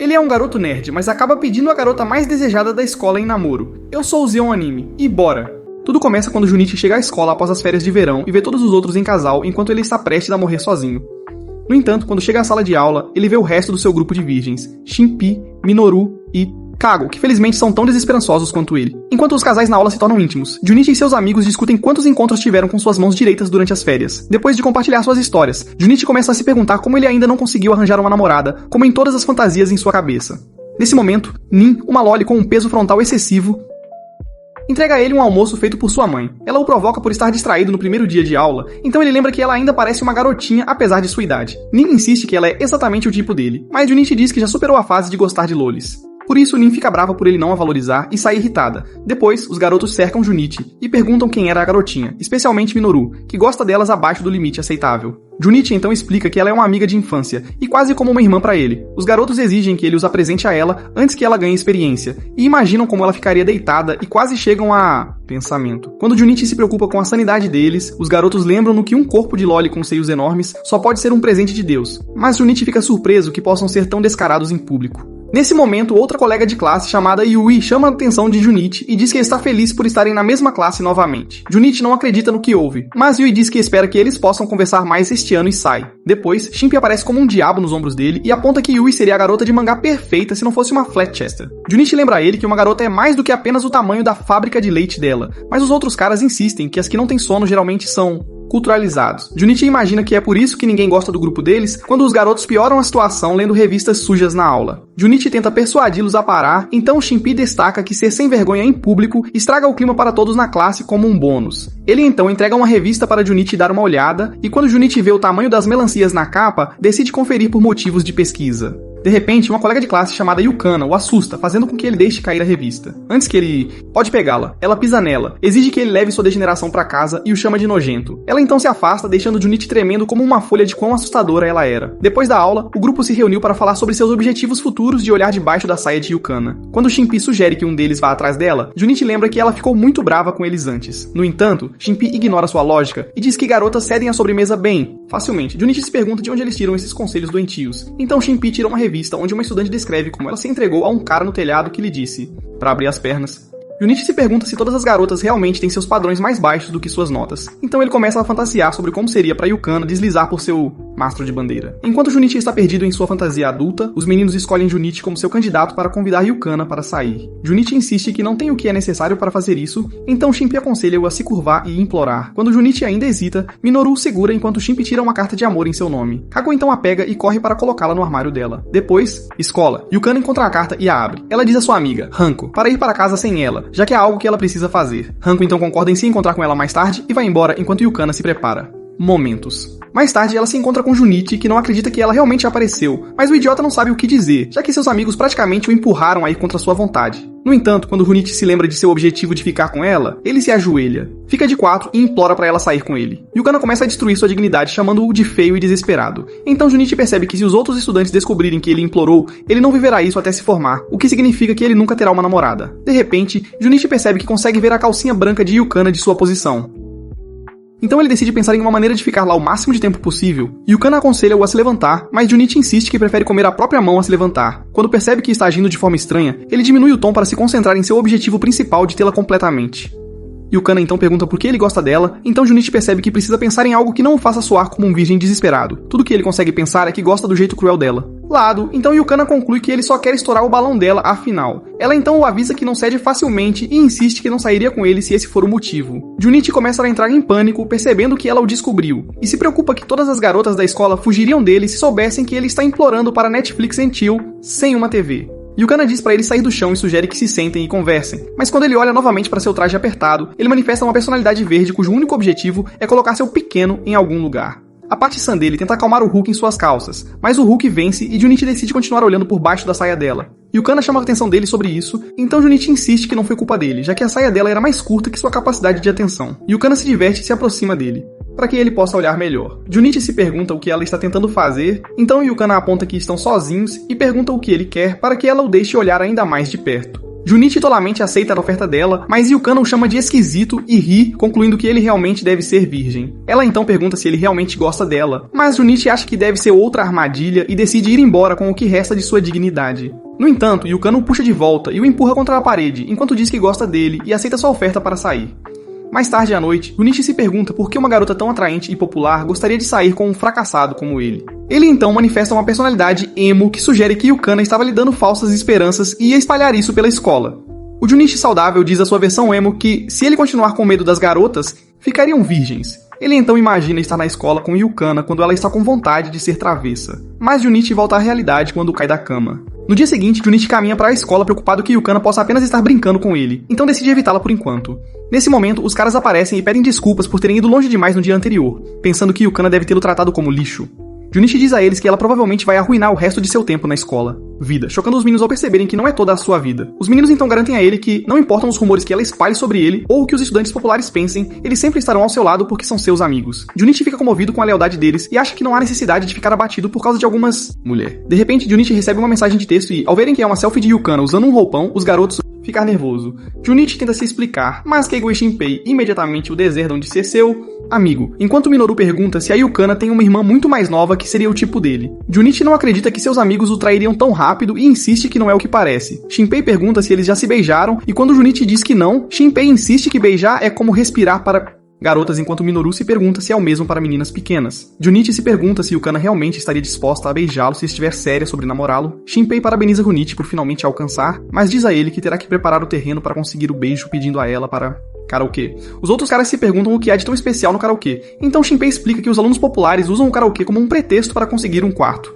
Ele é um garoto nerd, mas acaba pedindo a garota mais desejada da escola em namoro. Eu sou o Zeon Anime, e bora! Tudo começa quando Junichi chega à escola após as férias de verão e vê todos os outros em casal enquanto ele está prestes a morrer sozinho. No entanto, quando chega à sala de aula, ele vê o resto do seu grupo de virgens, Shinpi, Minoru e Kago, que felizmente são tão desesperançosos quanto ele. Enquanto os casais na aula se tornam íntimos, Junichi e seus amigos discutem quantos encontros tiveram com suas mãos direitas durante as férias. Depois de compartilhar suas histórias, Junichi começa a se perguntar como ele ainda não conseguiu arranjar uma namorada, como em todas as fantasias em sua cabeça. Nesse momento, Nin, uma loli com um peso frontal excessivo, entrega a ele um almoço feito por sua mãe. Ela o provoca por estar distraído no primeiro dia de aula, então ele lembra que ela ainda parece uma garotinha apesar de sua idade. Nin insiste que ela é exatamente o tipo dele, mas Junichi diz que já superou a fase de gostar de lolis. Por isso, Nin fica brava por ele não a valorizar e sai irritada. Depois, os garotos cercam Junichi e perguntam quem era a garotinha, especialmente Minoru, que gosta delas abaixo do limite aceitável. Junichi então explica que ela é uma amiga de infância e quase como uma irmã para ele. Os garotos exigem que ele os apresente a ela antes que ela ganhe experiência e imaginam como ela ficaria deitada e quase chegam a pensamento. Quando Junichi se preocupa com a sanidade deles, os garotos lembram-no que um corpo de loli com seios enormes só pode ser um presente de Deus, mas Junichi fica surpreso que possam ser tão descarados em público. Nesse momento, outra colega de classe chamada Yui chama a atenção de Junichi e diz que está feliz por estarem na mesma classe novamente. Junichi não acredita no que houve, mas Yui diz que espera que eles possam conversar mais este ano e sai. Depois, Shinpi aparece como um diabo nos ombros dele e aponta que Yui seria a garota de mangá perfeita se não fosse uma Flatchester. Junichi lembra a ele que uma garota é mais do que apenas o tamanho da fábrica de leite dela, mas os outros caras insistem que as que não têm sono geralmente são culturalizados. Junichi imagina que é por isso que ninguém gosta do grupo deles quando os garotos pioram a situação lendo revistas sujas na aula. Junichi tenta persuadi-los a parar, então Shinpi destaca que ser sem vergonha em público estraga o clima para todos na classe como um bônus. Ele então entrega uma revista para Junichi dar uma olhada e quando Junichi vê o tamanho das melancias na capa, decide conferir por motivos de pesquisa. De repente, uma colega de classe chamada Yukana o assusta, fazendo com que ele deixe cair a revista. Antes que ele pode pegá-la, ela pisa nela, exige que ele leve sua degeneração para casa e o chama de nojento. Ela então se afasta, deixando Junichi tremendo como uma folha de quão assustadora ela era. Depois da aula, o grupo se reuniu para falar sobre seus objetivos futuros de olhar debaixo da saia de Yukana. Quando Shinpi sugere que um deles vá atrás dela, Junichi lembra que ela ficou muito brava com eles antes. No entanto, Shinpi ignora sua lógica e diz que garotas cedem a sobremesa bem, facilmente. Junichi se pergunta de onde eles tiram esses conselhos doentios. Então Shinpi tira uma revista onde uma estudante descreve como ela se entregou a um cara no telhado que lhe disse, para abrir as pernas. Junichi se pergunta se todas as garotas realmente têm seus padrões mais baixos do que suas notas. Então ele começa a fantasiar sobre como seria para Yukana deslizar por seu mastro de bandeira. Enquanto Junichi está perdido em sua fantasia adulta, os meninos escolhem Junichi como seu candidato para convidar Yukana para sair. Junichi insiste que não tem o que é necessário para fazer isso, então Shinpi aconselha-o a se curvar e implorar. Quando Junichi ainda hesita, Minoru o segura enquanto Shinpi tira uma carta de amor em seu nome. Kago então a pega e corre para colocá-la no armário dela. Depois, escola. Yukana encontra a carta e a abre. Ela diz a sua amiga, Hanko, para ir para casa sem ela, já que é algo que ela precisa fazer. Hanko então concorda em se encontrar com ela mais tarde e vai embora enquanto Yukana se prepara. Momentos. Mais tarde, ela se encontra com Junichi, que não acredita que ela realmente apareceu, mas o idiota não sabe o que dizer, já que seus amigos praticamente o empurraram a ir contra sua vontade. No entanto, quando Junichi se lembra de seu objetivo de ficar com ela, ele se ajoelha, fica de quatro e implora para ela sair com ele. Yukana começa a destruir sua dignidade, chamando-o de feio e desesperado. Então Junichi percebe que se os outros estudantes descobrirem que ele implorou, ele não viverá isso até se formar, o que significa que ele nunca terá uma namorada. De repente, Junichi percebe que consegue ver a calcinha branca de Yukana de sua posição. Então ele decide pensar em uma maneira de ficar lá o máximo de tempo possível. Yukana aconselha-o a se levantar, mas Junichi insiste que prefere comer a própria mão a se levantar. Quando percebe que está agindo de forma estranha, ele diminui o tom para se concentrar em seu objetivo principal de tê-la completamente. Yukana então pergunta por que ele gosta dela, então Junichi percebe que precisa pensar em algo que não o faça soar como um virgem desesperado. Tudo que ele consegue pensar é que gosta do jeito cruel dela. Então Yukana conclui que ele só quer estourar o balão dela, afinal. Ela então o avisa que não cede facilmente e insiste que não sairia com ele se esse for o motivo. Junichi começa a entrar em pânico, percebendo que ela o descobriu, e se preocupa que todas as garotas da escola fugiriam dele se soubessem que ele está implorando para Netflix and Chill sem uma TV. Yukana diz para ele sair do chão e sugere que se sentem e conversem, mas quando ele olha novamente para seu traje apertado, ele manifesta uma personalidade verde cujo único objetivo é colocar seu pequeno em algum lugar. A Paty-san dele tenta acalmar o Hulk em suas calças, mas o Hulk vence e Junichi decide continuar olhando por baixo da saia dela. Yukana chama a atenção dele sobre isso, então Junichi insiste que não foi culpa dele, já que a saia dela era mais curta que sua capacidade de atenção. Yukana se diverte e se aproxima dele, para que ele possa olhar melhor. Junichi se pergunta o que ela está tentando fazer, então Yukana aponta que estão sozinhos e pergunta o que ele quer para que ela o deixe olhar ainda mais de perto. Junichi tolamente aceita a oferta dela, mas Yukana o chama de esquisito e ri, concluindo que ele realmente deve ser virgem. Ela então pergunta se ele realmente gosta dela, mas Junichi acha que deve ser outra armadilha e decide ir embora com o que resta de sua dignidade. No entanto, Yukana o puxa de volta e o empurra contra a parede, enquanto diz que gosta dele e aceita sua oferta para sair. Mais tarde à noite, Junichi se pergunta por que uma garota tão atraente e popular gostaria de sair com um fracassado como ele. Ele então manifesta uma personalidade emo que sugere que Yukana estava lhe dando falsas esperanças e ia espalhar isso pela escola. O Junichi saudável diz à sua versão emo que, se ele continuar com medo das garotas, ficariam virgens. Ele então imagina estar na escola com Yukana quando ela está com vontade de ser travessa. Mas Junichi volta à realidade quando cai da cama. No dia seguinte, Junichi caminha para a escola preocupado que Yukana possa apenas estar brincando com ele, então decide evitá-la por enquanto. Nesse momento, os caras aparecem e pedem desculpas por terem ido longe demais no dia anterior, pensando que Yukana deve tê-lo tratado como lixo. Junichi diz a eles que ela provavelmente vai arruinar o resto de seu tempo na escola. Vida, chocando os meninos ao perceberem que não é toda a sua vida. Os meninos então garantem a ele que, não importam os rumores que ela espalhe sobre ele, ou o que os estudantes populares pensem, eles sempre estarão ao seu lado porque são seus amigos. Junichi fica comovido com a lealdade deles e acha que não há necessidade de ficar abatido por causa de algumas... mulher. De repente, Junichi recebe uma mensagem de texto e, ao verem que é uma selfie de Yukana usando um roupão, os garotos ficar nervoso. Junichi tenta se explicar, mas Keigo e Shinpei imediatamente o deserdam de ser seu amigo, enquanto Minoru pergunta se a Yukana tem uma irmã muito mais nova que seria o tipo dele. Junichi não acredita que seus amigos o trairiam tão rápido e insiste que não é o que parece. Shinpei pergunta se eles já se beijaram e quando Junichi diz que não, Shinpei insiste que beijar é como respirar para garotas, enquanto Minoru se pergunta se é o mesmo para meninas pequenas. Junichi se pergunta se Yukana realmente estaria disposta a beijá-lo se estiver séria sobre namorá-lo. Shinpei parabeniza Junichi por finalmente alcançar, mas diz a ele que terá que preparar o terreno para conseguir o beijo, pedindo a ela para karaokê. Os outros caras se perguntam o que há de tão especial no karaokê, então Shinpei explica que os alunos populares usam o karaokê como um pretexto para conseguir um quarto.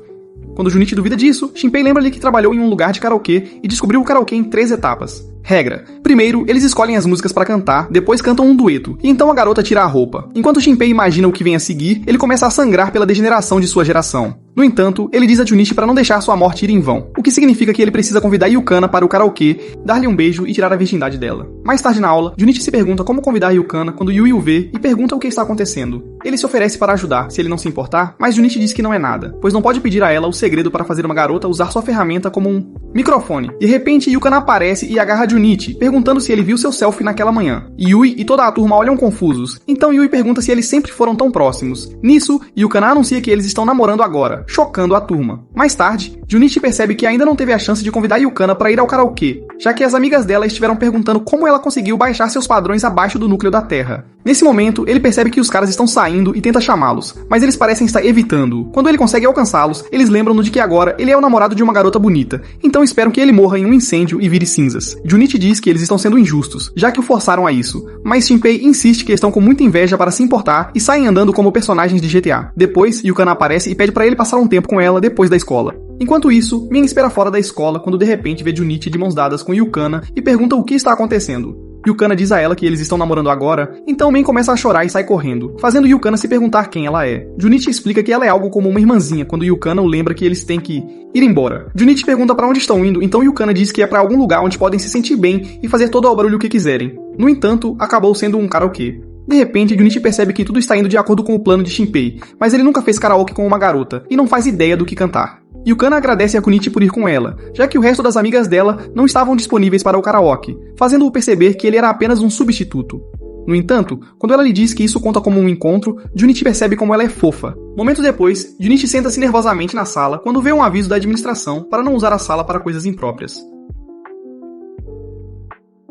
Quando Junichi duvida disso, Shinpei lembra-lhe que trabalhou em um lugar de karaokê e descobriu o karaokê em 3 etapas. Regra. Primeiro, eles escolhem as músicas para cantar, depois cantam um dueto, e então a garota tira a roupa. Enquanto Shinpei imagina o que vem a seguir, ele começa a sangrar pela degeneração de sua geração. No entanto, ele diz a Junichi para não deixar sua morte ir em vão, o que significa que ele precisa convidar Yukana para o karaokê, dar-lhe um beijo e tirar a virgindade dela. Mais tarde na aula, Junichi se pergunta como convidar Yukana quando Yui o vê e pergunta o que está acontecendo. Ele se oferece para ajudar, se ele não se importar, mas Junichi diz que não é nada, pois não pode pedir a ela o segredo para fazer uma garota usar sua ferramenta como um microfone. De repente, Yukana aparece e agarra Junichi, perguntando se ele viu seu selfie naquela manhã. Yui e toda a turma olham confusos, então Yui pergunta se eles sempre foram tão próximos. Nisso, Yukana anuncia que eles estão namorando agora, chocando a turma. Mais tarde, Junichi percebe que ainda não teve a chance de convidar Yukana para ir ao karaokê, já que as amigas dela estiveram perguntando como ela conseguiu baixar seus padrões abaixo do núcleo da Terra. Nesse momento, ele percebe que os caras estão saindo e tenta chamá-los, mas eles parecem estar evitando-o. Quando ele consegue alcançá-los, eles lembram-no de que agora ele é o namorado de uma garota bonita, então esperam que ele morra em um incêndio e vire cinzas. Junichi diz que eles estão sendo injustos, já que o forçaram a isso, mas Shinpei insiste que estão com muita inveja para se importar e saem andando como personagens de GTA. Depois, Yukana aparece e pede para ele passar um tempo com ela depois da escola. Enquanto isso, Min espera fora da escola quando de repente vê Junichi de mãos dadas com Yukana e pergunta o que está acontecendo. Yukana diz a ela que eles estão namorando agora, então Min começa a chorar e sai correndo, fazendo Yukana se perguntar quem ela é. Junichi explica que ela é algo como uma irmãzinha quando Yukana o lembra que eles têm que ir embora. Junichi pergunta para onde estão indo, então Yukana diz que é para algum lugar onde podem se sentir bem e fazer todo o barulho que quiserem. No entanto, acabou sendo um karaokê. De repente, Junichi percebe que tudo está indo de acordo com o plano de Shinpei, mas ele nunca fez karaokê com uma garota e não faz ideia do que cantar. Yukana agradece a Kunichi por ir com ela, já que o resto das amigas dela não estavam disponíveis para o karaoke, fazendo-o perceber que ele era apenas um substituto. No entanto, quando ela lhe diz que isso conta como um encontro, Junichi percebe como ela é fofa. Momentos depois, Junichi senta-se nervosamente na sala quando vê um aviso da administração para não usar a sala para coisas impróprias.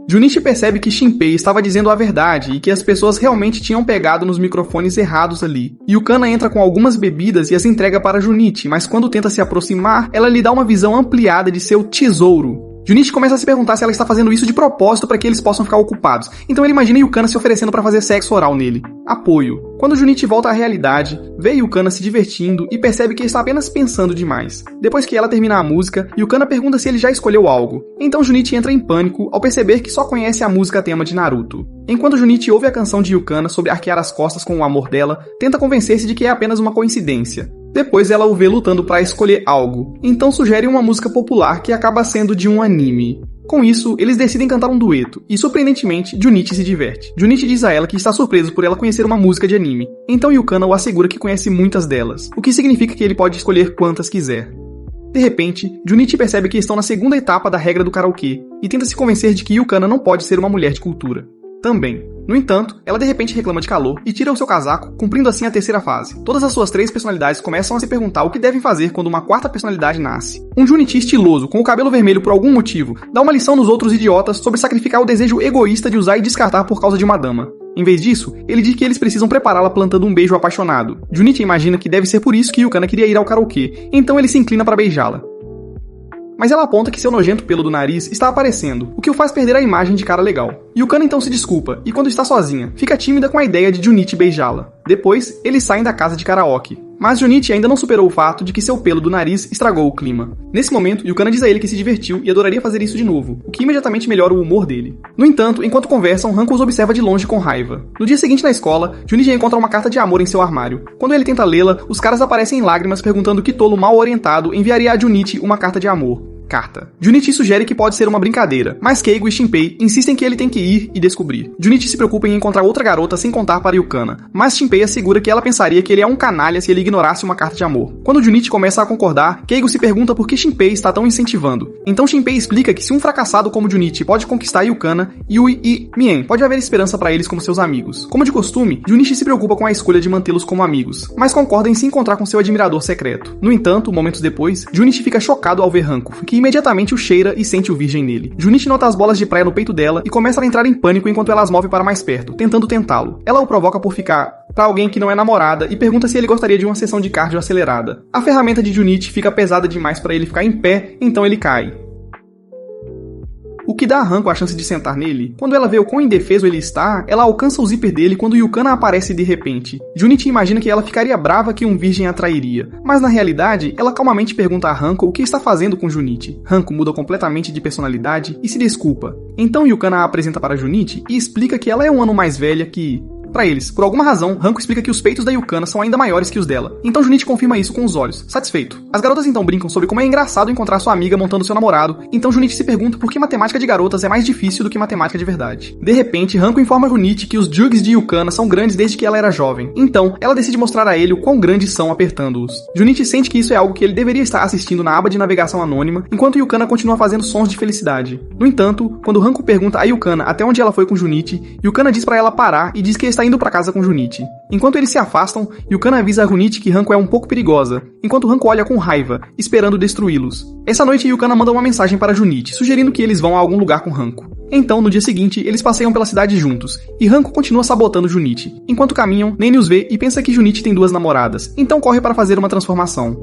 Junichi percebe que Shinpei estava dizendo a verdade e que as pessoas realmente tinham pegado nos microfones errados ali. Yukana entra com algumas bebidas e as entrega para Junichi, mas quando tenta se aproximar, ela lhe dá uma visão ampliada de seu tesouro. Junichi começa a se perguntar se ela está fazendo isso de propósito para que eles possam ficar ocupados. Então ele imagina Yukana se oferecendo para fazer sexo oral nele. Apoio. Quando Junichi volta à realidade, vê Yukana se divertindo e percebe que está apenas pensando demais. Depois que ela termina a música, Yukana pergunta se ele já escolheu algo. Então Junichi entra em pânico ao perceber que só conhece a música tema de Naruto. Enquanto Junichi ouve a canção de Yukana sobre arquear as costas com o amor dela, tenta convencer-se de que é apenas uma coincidência. Depois ela o vê lutando para escolher algo, então sugere uma música popular que acaba sendo de um anime. Com isso, eles decidem cantar um dueto, e surpreendentemente, Junichi se diverte. Junichi diz a ela que está surpreso por ela conhecer uma música de anime, então Yukana o assegura que conhece muitas delas, o que significa que ele pode escolher quantas quiser. De repente, Junichi percebe que estão na segunda etapa da regra do karaokê e tenta se convencer de que Yukana não pode ser uma mulher de cultura. Também. No entanto, ela de repente reclama de calor e tira o seu casaco, cumprindo assim a terceira fase. Todas as suas 3 personalidades começam a se perguntar o que devem fazer quando uma 4ª personalidade nasce. Um Junichi estiloso, com o cabelo vermelho por algum motivo, dá uma lição nos outros idiotas sobre sacrificar o desejo egoísta de usar e descartar por causa de uma dama. Em vez disso, ele diz que eles precisam prepará-la plantando um beijo apaixonado. Junichi imagina que deve ser por isso que Yukana queria ir ao karaokê, então ele se inclina para beijá-la. Mas ela aponta que seu nojento pelo do nariz está aparecendo, o que o faz perder a imagem de cara legal. Yukana então se desculpa, e quando está sozinha, fica tímida com a ideia de Junichi beijá-la. Depois, eles saem da casa de karaoke. Mas Junichi ainda não superou o fato de que seu pelo do nariz estragou o clima. Nesse momento, Yukana diz a ele que se divertiu e adoraria fazer isso de novo, o que imediatamente melhora o humor dele. No entanto, enquanto conversam, Hanko os observa de longe com raiva. No dia seguinte na escola, Junichi encontra uma carta de amor em seu armário. Quando ele tenta lê-la, os caras aparecem em lágrimas perguntando que tolo mal orientado enviaria a Junichi uma carta de amor. Junichi sugere que pode ser uma brincadeira, mas Keigo e Shinpei insistem que ele tem que ir e descobrir. Junichi se preocupa em encontrar outra garota sem contar para Yukana, mas Shinpei assegura que ela pensaria que ele é um canalha se ele ignorasse uma carta de amor. Quando Junichi começa a concordar, Keigo se pergunta por que Shinpei está tão incentivando. Então Shinpei explica que se um fracassado como Junichi pode conquistar Yukana, Yui e Mien pode haver esperança para eles como seus amigos. Como de costume, Junichi se preocupa com a escolha de mantê-los como amigos, mas concorda em se encontrar com seu admirador secreto. No entanto, momentos depois, Junichi fica chocado ao ver Hanko, que imediatamente o cheira e sente o virgem nele. Junichi nota as bolas de praia no peito dela e começa a entrar em pânico enquanto ela as move para mais perto, tentando tentá-lo. Ela o provoca por ficar para alguém que não é namorada e pergunta se ele gostaria de uma sessão de cardio acelerada. A ferramenta de Junichi fica pesada demais para ele ficar em pé, então ele cai. O que dá a Hanko a chance de sentar nele. Quando ela vê o quão indefeso ele está, ela alcança o zíper dele quando Yukana aparece de repente. Junichi imagina que ela ficaria brava que um virgem a trairia, mas na realidade, ela calmamente pergunta a Hanko o que está fazendo com Junichi. Hanko muda completamente de personalidade e se desculpa. Então Yukana a apresenta para Junichi e explica que ela é um ano mais velha que... Pra eles, por alguma razão, Hanko explica que os peitos da Yukana são ainda maiores que os dela. Então Junichi confirma isso com os olhos, satisfeito. As garotas então brincam sobre como é engraçado encontrar sua amiga montando seu namorado, então Junichi se pergunta por que matemática de garotas é mais difícil do que matemática de verdade. De repente, Hanko informa Junichi que os jugs de Yukana são grandes desde que ela era jovem. Então, ela decide mostrar a ele o quão grandes são apertando-os. Junichi sente que isso é algo que ele deveria estar assistindo na aba de navegação anônima, enquanto Yukana continua fazendo sons de felicidade. No entanto, quando Hanko pergunta a Yukana até onde ela foi com Junichi, Yukana diz pra ela parar e diz que está indo pra casa com Junichi. Enquanto eles se afastam, Yukana avisa a Junichi que Hanko é um pouco perigosa, enquanto Hanko olha com raiva, esperando destruí-los. Essa noite, Yukana manda uma mensagem para Junichi, sugerindo que eles vão a algum lugar com Hanko. Então, no dia seguinte, eles passeiam pela cidade juntos, e Hanko continua sabotando Junichi. Enquanto caminham, Nene os vê e pensa que Junichi tem 2 namoradas, então corre para fazer uma transformação.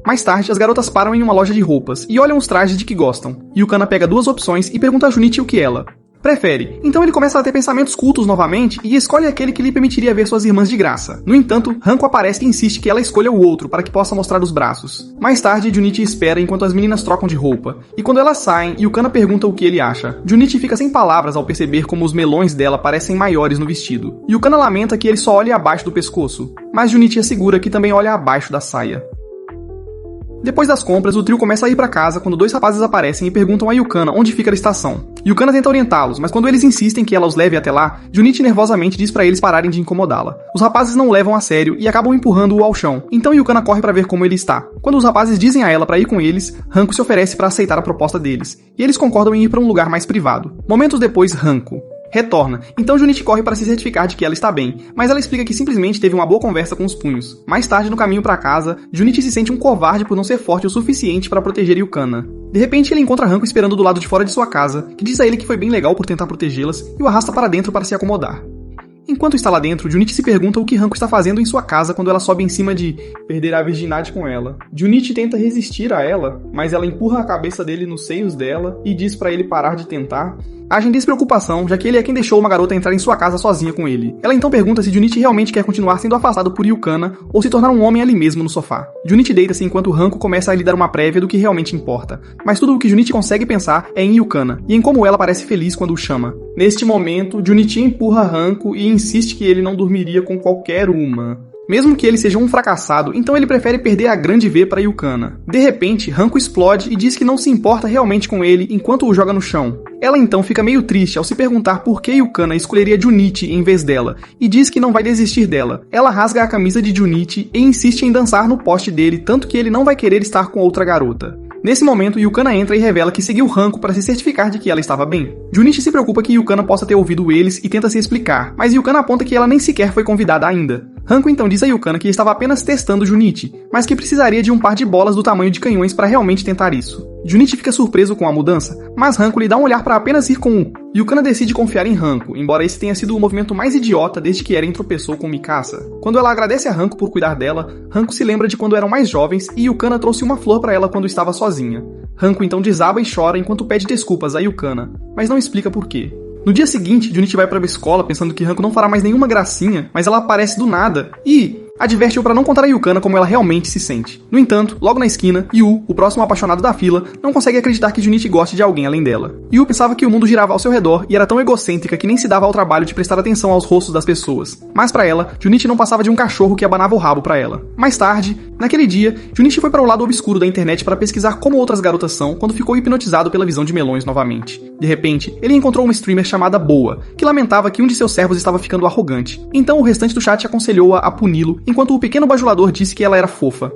Mais tarde, as garotas param em uma loja de roupas e olham os trajes de que gostam. Yukana pega 2 opções e pergunta a Junichi o que ela prefere. Então ele começa a ter pensamentos cultos novamente e escolhe aquele que lhe permitiria ver suas irmãs de graça. No entanto, Hanko aparece e insiste que ela escolha o outro para que possa mostrar os braços. Mais tarde, Junichi espera enquanto as meninas trocam de roupa. E quando elas saem, Yukana pergunta o que ele acha. Junichi fica sem palavras ao perceber como os melões dela parecem maiores no vestido. Yukana lamenta que ele só olha abaixo do pescoço, mas Junichi assegura que também olha abaixo da saia. Depois das compras, o trio começa a ir pra casa quando 2 rapazes aparecem e perguntam a Yukana onde fica a estação. Yukana tenta orientá-los, mas quando eles insistem que ela os leve até lá, Junichi nervosamente diz pra eles pararem de incomodá-la. Os rapazes não o levam a sério e acabam empurrando-o ao chão, então Yukana corre pra ver como ele está. Quando os rapazes dizem a ela pra ir com eles, Hanko se oferece pra aceitar a proposta deles, e eles concordam em ir pra um lugar mais privado. Momentos depois, Hanko retorna, então Junichi corre para se certificar de que ela está bem, mas ela explica que simplesmente teve uma boa conversa com os punhos. Mais tarde, no caminho para casa, Junichi se sente um covarde por não ser forte o suficiente para proteger Yukana. De repente, ele encontra Hanko esperando do lado de fora de sua casa, que diz a ele que foi bem legal por tentar protegê-las e o arrasta para dentro para se acomodar. Enquanto está lá dentro, Junichi se pergunta o que Hanko está fazendo em sua casa quando ela sobe em cima de perder a virgindade com ela. Junichi tenta resistir a ela, mas ela empurra a cabeça dele nos seios dela e diz para ele parar de tentar. Age em despreocupação, já que ele é quem deixou uma garota entrar em sua casa sozinha com ele. Ela então pergunta se Junichi realmente quer continuar sendo afastado por Yukana ou se tornar um homem ali mesmo no sofá. Junichi deita-se enquanto Hanko começa a lhe dar uma prévia do que realmente importa. Mas tudo o que Junichi consegue pensar é em Yukana e em como ela parece feliz quando o chama. Neste momento, Junichi empurra Hanko e insiste que ele não dormiria com qualquer uma. mesmo que ele seja um fracassado, então ele prefere perder a grande V para Yukana. De repente, Hanko explode e diz que não se importa realmente com ele enquanto o joga no chão. Ela então fica meio triste ao se perguntar por que Yukana escolheria Junichi em vez dela, e diz que não vai desistir dela. Ela rasga a camisa de Junichi e insiste em dançar no poste dele, tanto que ele não vai querer estar com outra garota. Nesse momento, Yukana entra e revela que seguiu Hanko para se certificar de que ela estava bem. Junichi se preocupa que Yukana possa ter ouvido eles e tenta se explicar, mas Yukana aponta que ela nem sequer foi convidada ainda. Hanko então diz a Yukana que estava apenas testando Junichi, mas que precisaria de um par de bolas do tamanho de canhões para realmente tentar isso. Junichi fica surpreso com a mudança, mas Hanko lhe dá um olhar para apenas ir com um. Yukana decide confiar em Hanko, embora esse tenha sido o movimento mais idiota desde que Eren tropeçou com Mikasa. Quando ela agradece a Hanko por cuidar dela, Hanko se lembra de quando eram mais jovens e Yukana trouxe uma flor para ela quando estava sozinha. Hanko então desaba e chora enquanto pede desculpas a Yukana, mas não explica por quê. No dia seguinte, Junichi vai para a escola pensando que Hanko não fará mais nenhuma gracinha, mas ela aparece do nada e adverte-o para não contar a Yukana como ela realmente se sente. No entanto, logo na esquina, Yu, o próximo apaixonado da fila, não consegue acreditar que Junichi goste de alguém além dela. Yu pensava que o mundo girava ao seu redor e era tão egocêntrica que nem se dava ao trabalho de prestar atenção aos rostos das pessoas. Mas para ela, Junichi não passava de um cachorro que abanava o rabo para ela. Mais tarde, naquele dia, Junichi foi para o lado obscuro da internet para pesquisar como outras garotas são quando ficou hipnotizado pela visão de melões novamente. De repente, ele encontrou uma streamer chamada Boa, que lamentava que um de seus servos estava ficando arrogante. Então o restante do chat aconselhou-a a puni-lo, enquanto o pequeno bajulador disse que ela era fofa.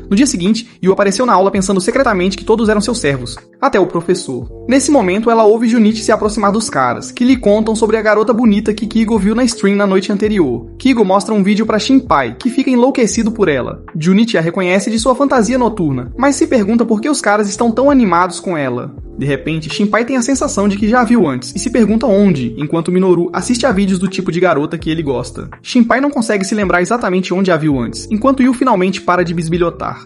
No dia seguinte, Yu apareceu na aula pensando secretamente que todos eram seus servos, até o professor. Nesse momento, ela ouve Junichi se aproximar dos caras, que lhe contam sobre a garota bonita que Kigo viu na stream na noite anterior. Kigo mostra um vídeo pra Shinpai, que fica enlouquecido por ela. Junichi a reconhece de sua fantasia noturna, mas se pergunta por que os caras estão tão animados com ela. De repente, Shinpai tem a sensação de que já a viu antes e se pergunta onde, enquanto Minoru assiste a vídeos do tipo de garota que ele gosta. Shinpai não consegue se lembrar exatamente onde a viu antes, enquanto Yu finalmente para de bisbilhotar.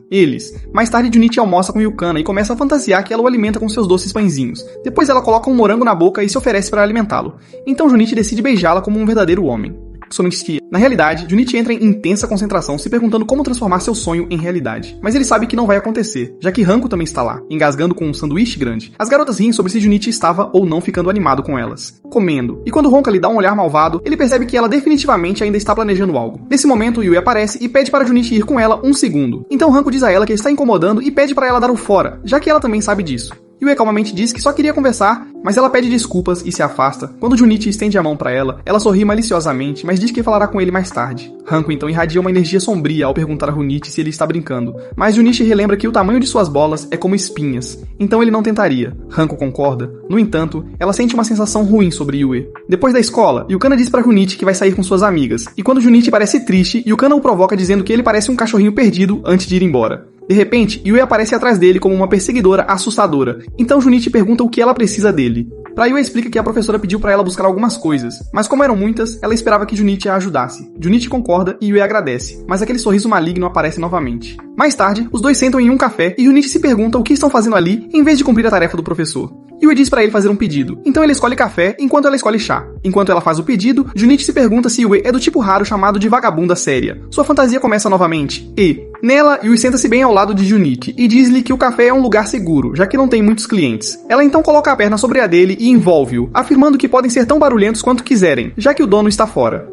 Mais tarde, Junichi almoça com Yukana e começa a fantasiar que ela o alimenta com seus doces pãezinhos. Depois ela coloca um morango na boca e se oferece para alimentá-lo. Então Junichi decide beijá-la como um verdadeiro homem. Somente que, na realidade, Junichi entra em intensa concentração se perguntando como transformar seu sonho em realidade. Mas ele sabe que não vai acontecer, já que Hanko também está lá, engasgando com um sanduíche grande. As garotas riem sobre se Junichi estava ou não ficando animado com elas, comendo. E quando Honka lhe dá um olhar malvado, ele percebe que ela definitivamente ainda está planejando algo. Nesse momento, Yui aparece e pede para Junichi ir com ela um segundo. Então Hanko diz a ela que está incomodando e pede para ela dar o fora, já que ela também sabe disso. Yui calmamente diz que só queria conversar, mas ela pede desculpas e se afasta. Quando Junichi estende a mão para ela sorri maliciosamente, mas diz que falará com ele mais tarde. Hanko então irradia uma energia sombria ao perguntar a Junichi se ele está brincando, mas Junichi relembra que o tamanho de suas bolas é como espinhas, então ele não tentaria. Hanko concorda. No entanto, ela sente uma sensação ruim sobre Yui. Depois da escola, Yukana diz para Junichi que vai sair com suas amigas, e quando Junichi parece triste, Yukana o provoca dizendo que ele parece um cachorrinho perdido antes de ir embora. De repente, Yui aparece atrás dele como uma perseguidora assustadora. Então Junichi pergunta o que ela precisa dele. Pra Yui explica que a professora pediu pra ela buscar algumas coisas, mas como eram muitas, ela esperava que Junichi a ajudasse. Junichi concorda e Yui agradece, mas aquele sorriso maligno aparece novamente. Mais tarde, os dois sentam em um café e Junichi se pergunta o que estão fazendo ali em vez de cumprir a tarefa do professor. Yui diz pra ele fazer um pedido, então ele escolhe café enquanto ela escolhe chá. Enquanto ela faz o pedido, Junichi se pergunta se Yui é do tipo raro chamado de vagabunda séria. Sua fantasia começa novamente e, nela, Yui senta-se bem ao lado de Junichi e diz-lhe que o café é um lugar seguro, já que não tem muitos clientes. Ela então coloca a perna sobre a dele e envolve-o, afirmando que podem ser tão barulhentos quanto quiserem, já que o dono está fora.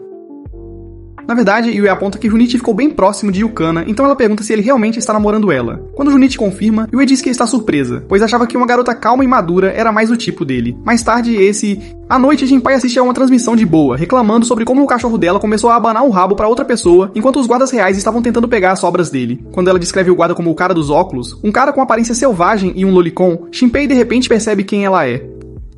Na verdade, Yui aponta que Junichi ficou bem próximo de Yukana, então ela pergunta se ele realmente está namorando ela. Quando Junichi confirma, Yui diz que está surpresa, pois achava que uma garota calma e madura era mais o tipo dele. Mais tarde, à noite, Jinpai assiste a uma transmissão de Boa, reclamando sobre como o cachorro dela começou a abanar o rabo para outra pessoa, enquanto os guardas reais estavam tentando pegar as sobras dele. Quando ela descreve o guarda como o cara dos óculos, um cara com aparência selvagem e um lolicon, Shinpei de repente percebe quem ela é.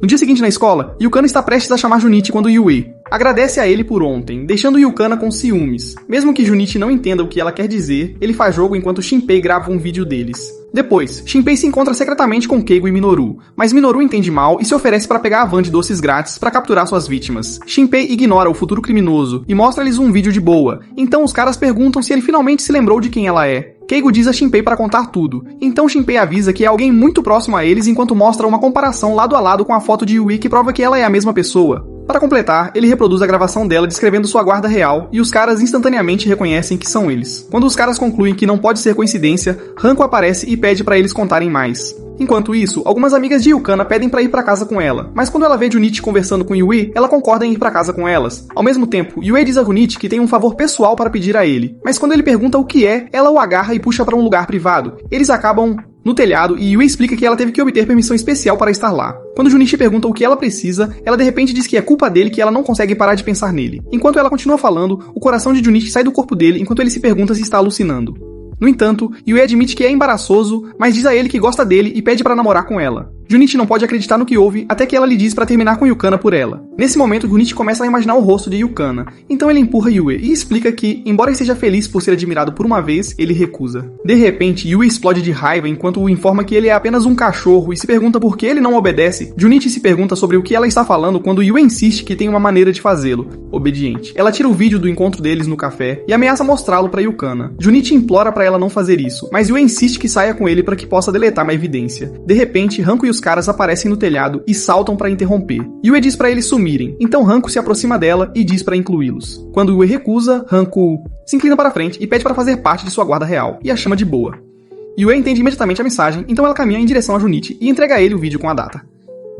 No dia seguinte na escola, Yukana está prestes a chamar Junichi quando Yui agradece a ele por ontem, deixando Yukana com ciúmes. Mesmo que Junichi não entenda o que ela quer dizer, ele faz jogo enquanto Shinpei grava um vídeo deles. Depois, Shinpei se encontra secretamente com Keigo e Minoru, mas Minoru entende mal e se oferece para pegar a van de doces grátis para capturar suas vítimas. Shinpei ignora o futuro criminoso e mostra-lhes um vídeo de Boa, então os caras perguntam se ele finalmente se lembrou de quem ela é. Keigo diz a Shinpei para contar tudo, então Shinpei avisa que é alguém muito próximo a eles enquanto mostra uma comparação lado a lado com a foto de Yui que prova que ela é a mesma pessoa. Para completar, ele reproduz a gravação dela descrevendo sua guarda real e os caras instantaneamente reconhecem que são eles. Quando os caras concluem que não pode ser coincidência, Hanko aparece e pede para eles contarem mais. Enquanto isso, algumas amigas de Yukana pedem pra ir pra casa com ela, mas quando ela vê Junichi conversando com Yui, ela concorda em ir pra casa com elas. Ao mesmo tempo, Yui diz a Junichi que tem um favor pessoal para pedir a ele, mas quando ele pergunta o que é, ela o agarra e puxa pra um lugar privado. Eles acabam no telhado e Yui explica que ela teve que obter permissão especial para estar lá. Quando Junichi pergunta o que ela precisa, ela de repente diz que é culpa dele que ela não consegue parar de pensar nele. Enquanto ela continua falando, o coração de Junichi sai do corpo dele enquanto ele se pergunta se está alucinando. No entanto, Yui admite que é embaraçoso, mas diz a ele que gosta dele e pede para namorar com ela. Junichi não pode acreditar no que houve até que ela lhe diz para terminar com Yukana por ela. Nesse momento, Junichi começa a imaginar o rosto de Yukana, então ele empurra Yui e explica que, embora esteja feliz por ser admirado por uma vez, ele recusa. De repente, Yui explode de raiva enquanto o informa que ele é apenas um cachorro e se pergunta por que ele não obedece. Junichi se pergunta sobre o que ela está falando quando Yui insiste que tem uma maneira de fazê-lo, obediente. Ela tira o vídeo do encontro deles no café e ameaça mostrá-lo para Yukana. Junichi implora para ela não fazer isso, mas Yui insiste que saia com ele para que possa deletar uma evidência. De repente, Hanko e os caras aparecem no telhado e saltam para interromper. Yui diz para eles sumirem, então Hanko se aproxima dela e diz para incluí-los. Quando Yui recusa, Hanko se inclina para frente e pede para fazer parte de sua guarda real, e a chama de boa. Yui entende imediatamente a mensagem, então ela caminha em direção a Junichi e entrega a ele o vídeo com a data.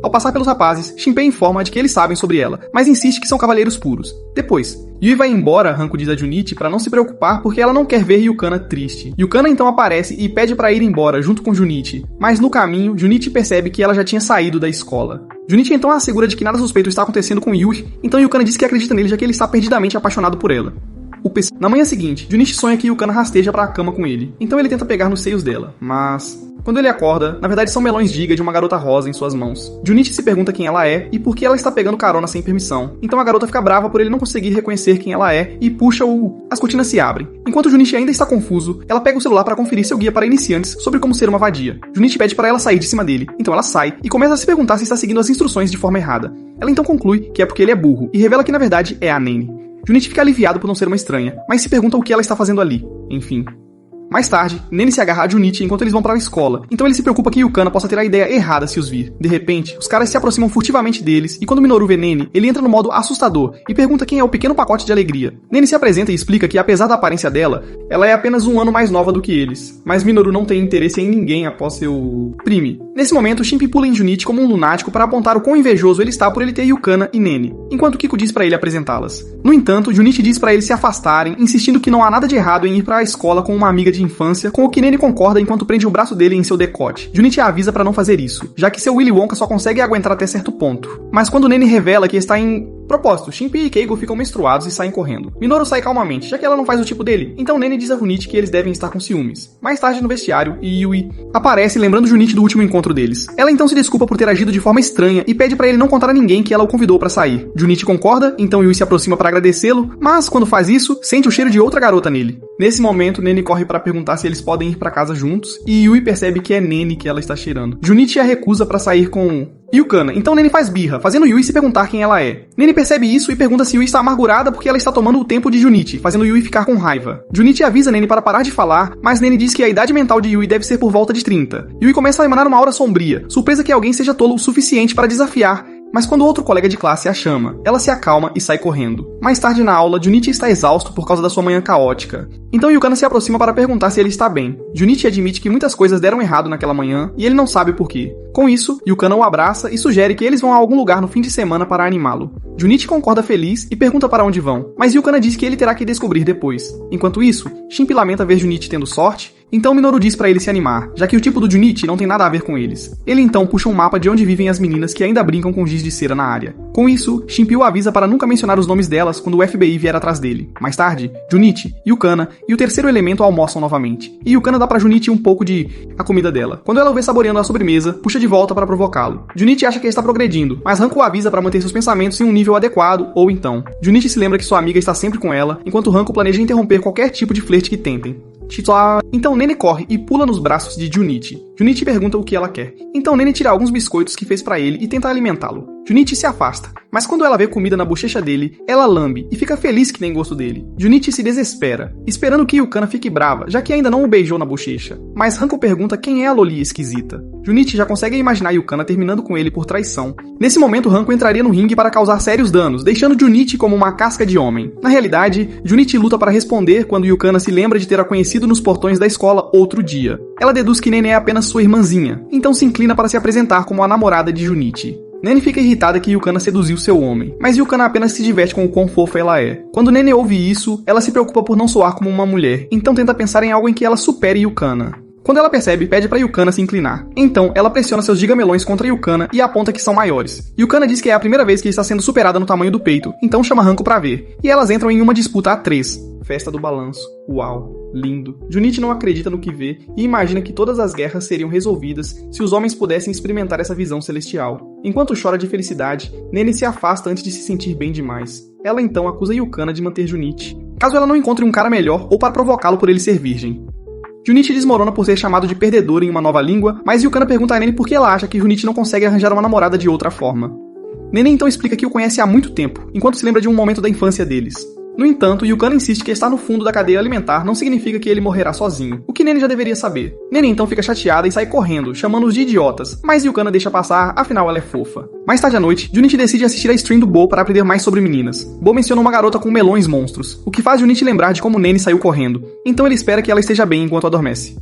Ao passar pelos rapazes, Shinpei informa de que eles sabem sobre ela, mas insiste que são cavaleiros puros. Depois, Yui vai embora, Hanko diz a Junichi, para não se preocupar porque ela não quer ver Yukana triste. Yukana então aparece e pede para ir embora junto com Junichi, mas no caminho, Junichi percebe que ela já tinha saído da escola. Junichi então assegura de que nada suspeito está acontecendo com Yui, então Yukana diz que acredita nele já que ele está perdidamente apaixonado por ela. Na manhã seguinte, Junichi sonha que Yukana rasteja para a cama com ele, então ele tenta pegar nos seios dela, mas quando ele acorda, na verdade são melões giga de uma garota rosa em suas mãos. Junichi se pergunta quem ela é e por que ela está pegando carona sem permissão. Então a garota fica brava por ele não conseguir reconhecer quem ela é e puxa-o. As cortinas se abrem. Enquanto Junichi ainda está confuso, ela pega o celular para conferir seu guia para iniciantes sobre como ser uma vadia. Junichi pede para ela sair de cima dele, então ela sai e começa a se perguntar se está seguindo as instruções de forma errada. Ela então conclui que é porque ele é burro e revela que na verdade é a Nene. Junichi fica aliviado por não ser uma estranha, mas se pergunta o que ela está fazendo ali. Enfim. Mais tarde, Nene se agarra a Junichi enquanto eles vão para a escola, então ele se preocupa que Yukana possa ter a ideia errada se os vir. De repente, os caras se aproximam furtivamente deles, e quando Minoru vê Nene, ele entra no modo assustador e pergunta quem é o pequeno pacote de alegria. Nene se apresenta e explica que apesar da aparência dela, ela é apenas um ano mais nova do que eles, mas Minoru não tem interesse em ninguém após seu prime. Nesse momento, Shinpei pula em Junichi como um lunático para apontar o quão invejoso ele está por ele ter Yukana e Nene, enquanto Kiko diz para ele apresentá-las. No entanto, Junichi diz para eles se afastarem, insistindo que não há nada de errado em ir para a escola com uma amiga de infância, com o que Nene concorda enquanto prende o braço dele em seu decote. Junichi a avisa para não fazer isso, já que seu Willy Wonka só consegue aguentar até certo ponto. Mas quando Nene revela que está em propósito, Shinpei e Keigo ficam menstruados e saem correndo. Minoru sai calmamente, já que ela não faz o tipo dele, então Nene diz a Junichi que eles devem estar com ciúmes. Mais tarde no vestiário, Yui aparece lembrando Junichi do último encontro deles. Ela então se desculpa por ter agido de forma estranha e pede para ele não contar a ninguém que ela o convidou para sair. Junichi concorda, então Yui se aproxima para agradecê-lo, mas quando faz isso, sente o cheiro de outra garota nele. Nesse momento, Nene corre para perguntar se eles podem ir para casa juntos, e Yui percebe que é Nene que ela está cheirando. Junichi a recusa para sair com Yukana, então Nene faz birra, fazendo Yui se perguntar quem ela é. Nene percebe isso e pergunta se Yui está amargurada porque ela está tomando o tempo de Junichi, fazendo Yui ficar com raiva. Junichi avisa Nene para parar de falar, mas Nene diz que a idade mental de Yui deve ser por volta de 30. Yui começa a emanar uma aura sombria, surpresa que alguém seja tolo o suficiente para desafiar, mas quando outro colega de classe a chama, ela se acalma e sai correndo. Mais tarde na aula, Junichi está exausto por causa da sua manhã caótica. Então Yukana se aproxima para perguntar se ele está bem. Junichi admite que muitas coisas deram errado naquela manhã e ele não sabe o porquê. Com isso, Yukana o abraça e sugere que eles vão a algum lugar no fim de semana para animá-lo. Junichi concorda feliz e pergunta para onde vão, mas Yukana diz que ele terá que descobrir depois. Enquanto isso, Shinpei lamenta ver Junichi tendo sorte, então Minoru diz para ele se animar, já que o tipo do Junichi não tem nada a ver com eles. Ele então puxa um mapa de onde vivem as meninas que ainda brincam com giz de cera na área. Com isso, Shinpei o avisa para nunca mencionar os nomes delas quando o FBI vier atrás dele. Mais tarde, Junichi, Yukana e o terceiro elemento almoçam novamente, e Yukana dá para Junichi um pouco de a comida dela. Quando ela o vê saboreando a sobremesa, puxa de volta para provocá-lo. Junichi acha que ele está progredindo, mas Hanko o avisa para manter seus pensamentos em um nível adequado, ou então. Junichi se lembra que sua amiga está sempre com ela, enquanto Hanko planeja interromper qualquer tipo de flerte que tentem. Então Nene corre e pula nos braços de Junichi. Junichi pergunta o que ela quer. Então Nene tira alguns biscoitos que fez pra ele e tenta alimentá-lo. Junichi se afasta, mas quando ela vê comida na bochecha dele, ela lambe e fica feliz que tem gosto dele. Junichi se desespera, esperando que Yukana fique brava, já que ainda não o beijou na bochecha. Mas Hanko pergunta quem é a Loli esquisita. Junichi já consegue imaginar Yukana terminando com ele por traição. Nesse momento, Hanko entraria no ringue para causar sérios danos, deixando Junichi como uma casca de homem. Na realidade, Junichi luta para responder quando Yukana se lembra de ter a conhecido nos portões da escola outro dia. Ela deduz que Nene é apenas sua irmãzinha, então se inclina para se apresentar como a namorada de Junichi. Nene fica irritada que Yukana seduziu seu homem, mas Yukana apenas se diverte com o quão fofa ela é. Quando Nene ouve isso, ela se preocupa por não soar como uma mulher, então tenta pensar em algo em que ela supere Yukana. Quando ela percebe, pede pra Yukana se inclinar. Então, ela pressiona seus gigamelões contra Yukana e aponta que são maiores. Yukana diz que é a primeira vez que está sendo superada no tamanho do peito, então chama Hanko pra ver. E elas entram em uma disputa a 3. Festa do balanço. Uau, lindo. Junichi não acredita no que vê e imagina que todas as guerras seriam resolvidas se os homens pudessem experimentar essa visão celestial. Enquanto chora de felicidade, Nene se afasta antes de se sentir bem demais. Ela então acusa Yukana de manter Junichi, caso ela não encontre um cara melhor ou para provocá-lo por ele ser virgem. Junichi desmorona por ser chamado de perdedor em uma nova língua, mas Yukana pergunta a Nene por que ela acha que Junichi não consegue arranjar uma namorada de outra forma. Nene então explica que o conhece há muito tempo, enquanto se lembra de um momento da infância deles. No entanto, Yukana insiste que estar no fundo da cadeia alimentar não significa que ele morrerá sozinho, o que Nene já deveria saber. Nene então fica chateada e sai correndo, chamando-os de idiotas, mas Yukana deixa passar, afinal ela é fofa. Mais tarde à noite, Junichi decide assistir a stream do Bo para aprender mais sobre meninas. Bo menciona uma garota com melões monstros, o que faz Junichi lembrar de como Nene saiu correndo, então ele espera que ela esteja bem enquanto adormece.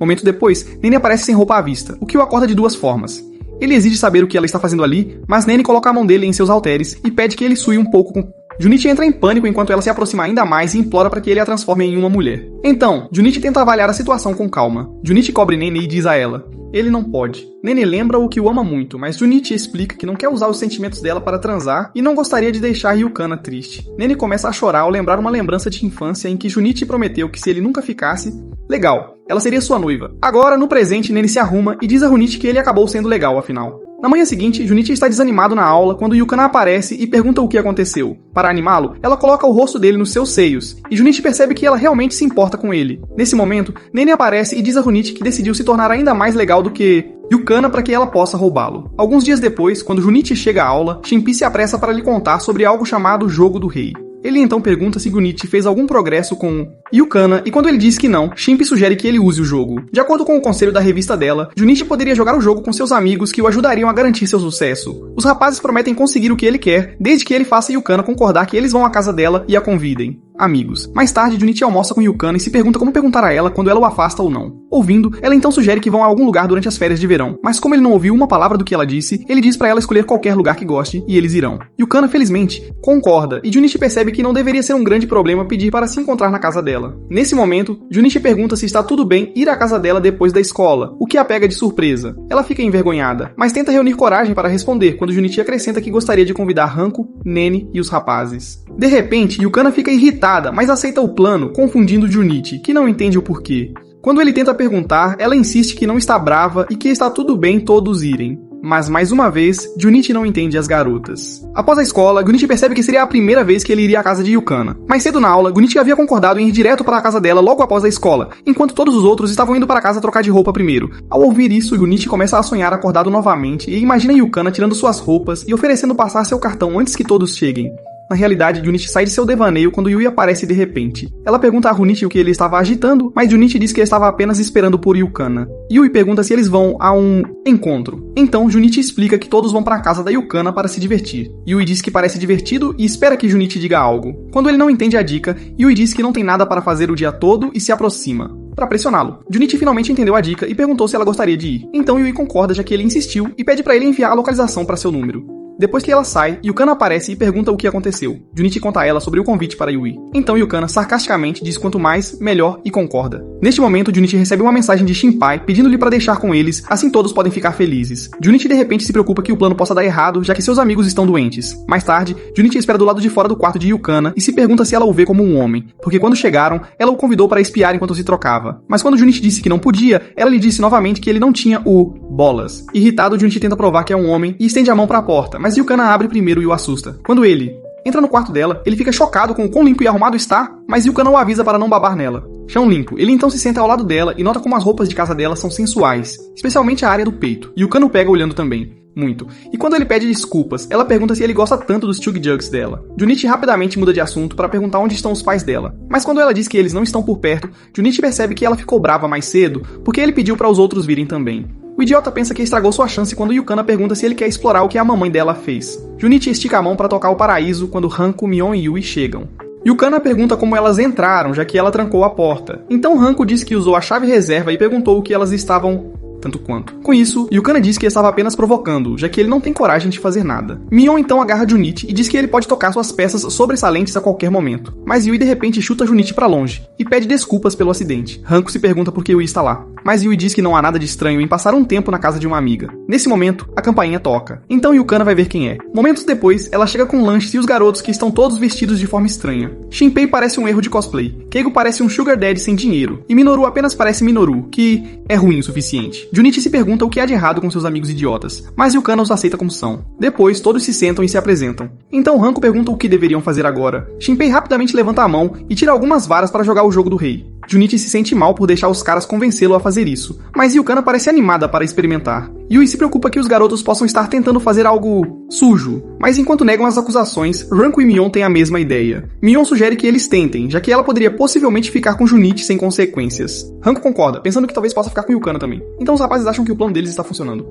Momento depois, Nene aparece sem roupa à vista, o que o acorda de duas formas. Ele exige saber o que ela está fazendo ali, mas Nene coloca a mão dele em seus halteres e pede que ele sue um pouco com... Junichi entra em pânico enquanto ela se aproxima ainda mais e implora para que ele a transforme em uma mulher. Então, Junichi tenta avaliar a situação com calma. Junichi cobre Nene e diz a ela: ele não pode. Nene lembra o que o ama muito, mas Junichi explica que não quer usar os sentimentos dela para transar e não gostaria de deixar Yukana triste. Nene começa a chorar ao lembrar uma lembrança de infância em que Junichi prometeu que se ele nunca ficasse, legal, ela seria sua noiva. Agora, no presente, Nene se arruma e diz a Junichi que ele acabou sendo legal, afinal. Na manhã seguinte, Junichi está desanimado na aula quando Yukana aparece e pergunta o que aconteceu. Para animá-lo, ela coloca o rosto dele nos seus seios, e Junichi percebe que ela realmente se importa com ele. Nesse momento, Nene aparece e diz a Junichi que decidiu se tornar ainda mais legal do que Yukana para que ela possa roubá-lo. Alguns dias depois, quando Junichi chega à aula, Shinpi se apressa para lhe contar sobre algo chamado Jogo do Rei. Ele então pergunta se Junichi fez algum progresso com Yukana, e quando ele diz que não, Shinpi sugere que ele use o jogo. De acordo com o conselho da revista dela, Junichi poderia jogar o jogo com seus amigos que o ajudariam a garantir seu sucesso. Os rapazes prometem conseguir o que ele quer, desde que ele faça Yukana concordar que eles vão à casa dela e a convidem. Amigos. Mais tarde, Junichi almoça com Yukana e se pergunta como perguntar a ela quando ela o afasta ou não. Ouvindo, ela então sugere que vão a algum lugar durante as férias de verão, mas como ele não ouviu uma palavra do que ela disse, ele diz pra ela escolher qualquer lugar que goste e eles irão. Yukana, felizmente, concorda e Junichi percebe que não deveria ser um grande problema pedir para se encontrar na casa dela. Nesse momento, Junichi pergunta se está tudo bem ir à casa dela depois da escola, o que a pega de surpresa. Ela fica envergonhada, mas tenta reunir coragem para responder quando Junichi acrescenta que gostaria de convidar Hanko, Nene e os rapazes. De repente, Yukana fica irritada, mas aceita o plano, confundindo Junichi, que não entende o porquê. Quando ele tenta perguntar, ela insiste que não está brava e que está tudo bem todos irem. Mas, mais uma vez, Junichi não entende as garotas. Após a escola, Junichi percebe que seria a primeira vez que ele iria à casa de Yukana. Mais cedo na aula, Junichi havia concordado em ir direto para a casa dela logo após a escola, enquanto todos os outros estavam indo para casa trocar de roupa primeiro. Ao ouvir isso, Junichi começa a sonhar acordado novamente e imagina Yukana tirando suas roupas e oferecendo passar seu cartão antes que todos cheguem. Na realidade, Junichi sai de seu devaneio quando Yui aparece de repente. Ela pergunta a Junichi o que ele estava agitando, mas Junichi diz que ele estava apenas esperando por Yukana. Yui pergunta se eles vão a um encontro. Então, Junichi explica que todos vão para a casa da Yukana para se divertir. Yui diz que parece divertido e espera que Junichi diga algo. Quando ele não entende a dica, Yui diz que não tem nada para fazer o dia todo e se aproxima para pressioná-lo. Junichi finalmente entendeu a dica e perguntou se ela gostaria de ir. Então Yui concorda, já que ele insistiu, e pede para ele enviar a localização para seu número. Depois que ela sai, Yukana aparece e pergunta o que aconteceu. Junichi conta a ela sobre o convite para Yui. Então Yukana, sarcasticamente, diz quanto mais, melhor e concorda. Neste momento, Junichi recebe uma mensagem de Shinpai pedindo-lhe para deixar com eles, assim todos podem ficar felizes. Junichi de repente se preocupa que o plano possa dar errado, já que seus amigos estão doentes. Mais tarde, Junichi espera do lado de fora do quarto de Yukana e se pergunta se ela o vê como um homem, porque quando chegaram, ela o convidou para espiar enquanto se trocava. Mas quando Junichi disse que não podia, ela lhe disse novamente que ele não tinha o bolas. Irritado, Junichi tenta provar que é um homem e estende a mão para a porta, mas Yukana abre primeiro e o assusta. Quando ele entra no quarto dela, ele fica chocado com o quão limpo e arrumado está, mas Yukana o avisa para não babar nela. Chão limpo. Ele então se senta ao lado dela e nota como as roupas de casa dela são sensuais, especialmente a área do peito. Yukana o pega olhando também. muito. E quando ele pede desculpas, ela pergunta se ele gosta tanto dos Chug Jugs dela. Junichi rapidamente muda de assunto para perguntar onde estão os pais dela. Mas quando ela diz que eles não estão por perto, Junichi percebe que ela ficou brava mais cedo porque ele pediu para os outros virem também. O idiota pensa que estragou sua chance quando Yukana pergunta se ele quer explorar o que a mamãe dela fez. Junichi estica a mão para tocar o paraíso quando Hanko, Mion e Yui chegam. Yukana pergunta como elas entraram, já que ela trancou a porta. Então Hanko diz que usou a chave reserva e perguntou o que elas estavam... tanto quanto. Com isso, Yukana diz que estava apenas provocando, já que ele não tem coragem de fazer nada. Mion então agarra Junichi e diz que ele pode tocar suas peças sobressalentes a qualquer momento. Mas Yui de repente chuta Junichi pra longe e pede desculpas pelo acidente. Hanko se pergunta por que Yui está lá. Mas Yui diz que não há nada de estranho em passar um tempo na casa de uma amiga. Nesse momento, a campainha toca. Então Yukana vai ver quem é. Momentos depois, ela chega com lanches e os garotos que estão todos vestidos de forma estranha. Shinpei parece um erro de cosplay. Keigo parece um sugar daddy sem dinheiro. E Minoru apenas parece Minoru, que é ruim o suficiente. Junichi se pergunta o que há de errado com seus amigos idiotas, mas Yukana os aceita como são. Depois, todos se sentam e se apresentam. Então Hanko pergunta o que deveriam fazer agora. Shinpei rapidamente levanta a mão e tira algumas varas para jogar o jogo do rei. Junichi se sente mal por deixar os caras convencê-lo a fazer isso, mas Yukana parece animada para experimentar. Yui se preocupa que os garotos possam estar tentando fazer algo sujo, mas enquanto negam as acusações, Ranko e Mion têm a mesma ideia. Mion sugere que eles tentem, já que ela poderia possivelmente ficar com Junichi sem consequências. Ranko concorda, pensando que talvez possa ficar com Yukana também. Então os rapazes acham que o plano deles está funcionando.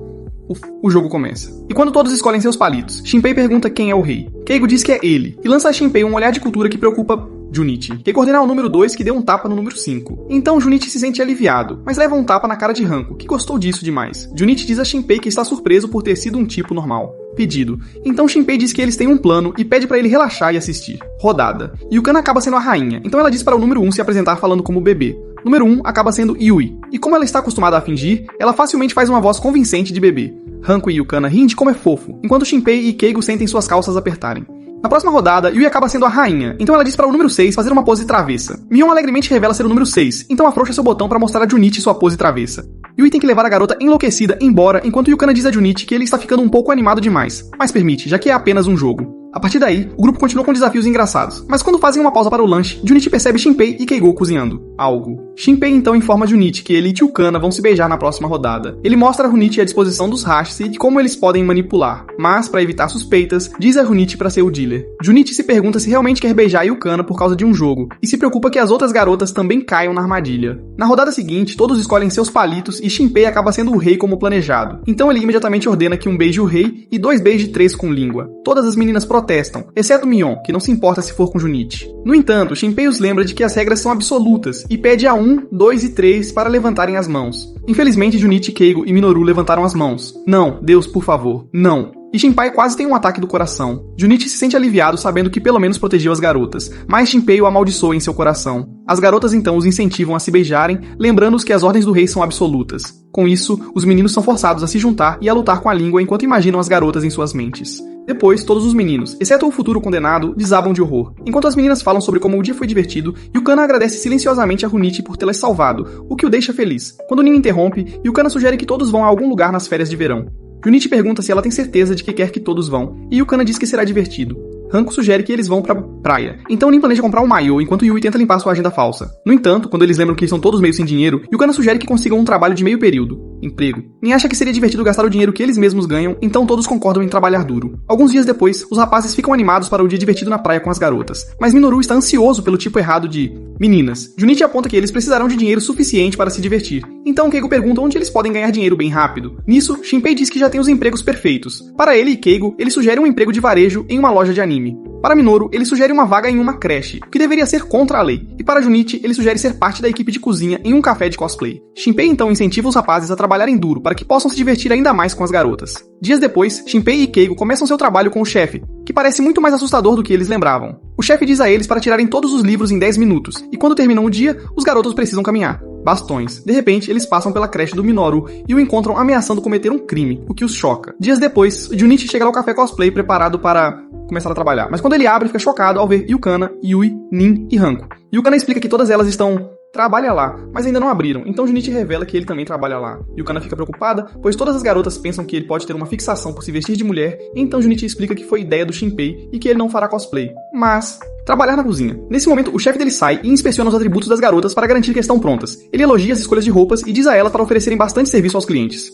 O jogo começa. E quando todos escolhem seus palitos, Shinpei pergunta quem é o rei. Keigo diz que é ele, e lança a Shinpei um olhar de cultura que preocupa Junichi, que coordena o número 2 que deu um tapa no número 5. Então Junichi se sente aliviado, mas leva um tapa na cara de Hanko, que gostou disso demais. Junichi diz a Shinpei que está surpreso por ter sido um tipo normal. Pedido. Então Shinpei diz que eles têm um plano e pede pra ele relaxar e assistir. Rodada. Yukana acaba sendo a rainha, então ela diz para o número 1 se apresentar falando como bebê. Número 1 acaba sendo Yui, e como ela está acostumada a fingir, ela facilmente faz uma voz convincente de bebê. Hanko e Yukana riem de como é fofo, enquanto Shinpei e Keigo sentem suas calças apertarem. Na próxima rodada, Yui acaba sendo a rainha, então ela diz para o número 6 fazer uma pose travessa. Mion alegremente revela ser o número 6, então afrouxa seu botão para mostrar a Junichi sua pose travessa. Yui tem que levar a garota enlouquecida embora, enquanto Yukana diz a Junichi que ele está ficando um pouco animado demais, mas permite, já que é apenas um jogo. A partir daí, o grupo continua com desafios engraçados, mas quando fazem uma pausa para o lanche, Junichi percebe Shinpei e Keigo cozinhando algo. Shinpei então informa Junichi que ele e Yukana vão se beijar na próxima rodada. Ele mostra a Junichi a disposição dos Hashis e de como eles podem manipular, mas para evitar suspeitas, diz a Junichi para ser o dealer. Junichi se pergunta se realmente quer beijar Yukana por causa de um jogo, e se preocupa que as outras garotas também caiam na armadilha. Na rodada seguinte, todos escolhem seus palitos e Shinpei acaba sendo o rei como planejado. Então ele imediatamente ordena que um beije o rei e 2 beije 3 com língua. Todas as meninas protestam, exceto Mion, que não se importa se for com Junichi. No entanto, Shinpei os lembra de que as regras são absolutas e pede a 1, 2 e 3 para levantarem as mãos. Infelizmente, Junichi, Keigo e Minoru levantaram as mãos. Não, Deus, por favor, não. E Shinpei quase tem um ataque do coração. Junichi se sente aliviado sabendo que pelo menos protegeu as garotas, mas Shinpei o amaldiçoa em seu coração. As garotas então os incentivam a se beijarem, lembrando-os que as ordens do rei são absolutas. Com isso, os meninos são forçados a se juntar e a lutar com a língua enquanto imaginam as garotas em suas mentes. Depois, todos os meninos, exceto o futuro condenado, desabam de horror. Enquanto as meninas falam sobre como o dia foi divertido, Yukana agradece silenciosamente a Junichi por tê-las salvado, o que o deixa feliz. Quando Nin interrompe, Yukana sugere que todos vão a algum lugar nas férias de verão. Junichi pergunta se ela tem certeza de que quer que todos vão, e Yukana diz que será divertido. Hanko sugere que eles vão pra praia. Então Nin planeja comprar um maiô enquanto Yui tenta limpar sua agenda falsa. No entanto, quando eles lembram que são todos meio sem dinheiro, Yukana sugere que consigam um trabalho de meio período. Emprego. Nin acha que seria divertido gastar o dinheiro que eles mesmos ganham, então todos concordam em trabalhar duro. Alguns dias depois, os rapazes ficam animados para o dia divertido na praia com as garotas. Mas Minoru está ansioso pelo tipo errado de meninas. Junichi aponta que eles precisarão de dinheiro suficiente para se divertir. Então Keigo pergunta onde eles podem ganhar dinheiro bem rápido. Nisso, Shinpei diz que já tem os empregos perfeitos. Para ele e Keigo, ele sugere um emprego de varejo em uma loja de anime. Para Minoru, ele sugere uma vaga em uma creche, que deveria ser contra a lei. E para Junichi, ele sugere ser parte da equipe de cozinha em um café de cosplay. Shinpei então incentiva os rapazes a trabalharem duro para que possam se divertir ainda mais com as garotas. Dias depois, Shinpei e Keigo começam seu trabalho com o chefe, que parece muito mais assustador do que eles lembravam. O chefe diz a eles para tirarem todos os livros em 10 minutos, e quando terminam o dia, os garotos precisam caminhar. Bastões. De repente, eles passam pela creche do Minoru e o encontram ameaçando cometer um crime, o que os choca. Dias depois, Junichi chega ao café cosplay preparado para começar a trabalhar, mas quando ele abre, fica chocado ao ver Yukana, Yui, Nin e Hanko. Yukana explica que todas elas estão trabalha lá, mas ainda não abriram, então Junichi revela que ele também trabalha lá. Yukana fica preocupada, pois todas as garotas pensam que ele pode ter uma fixação por se vestir de mulher, então Junichi explica que foi ideia do Shinpei e que ele não fará cosplay. Mas trabalhar na cozinha. Nesse momento, o chefe dele sai e inspeciona os atributos das garotas para garantir que estão prontas. Ele elogia as escolhas de roupas e diz a elas para oferecerem bastante serviço aos clientes.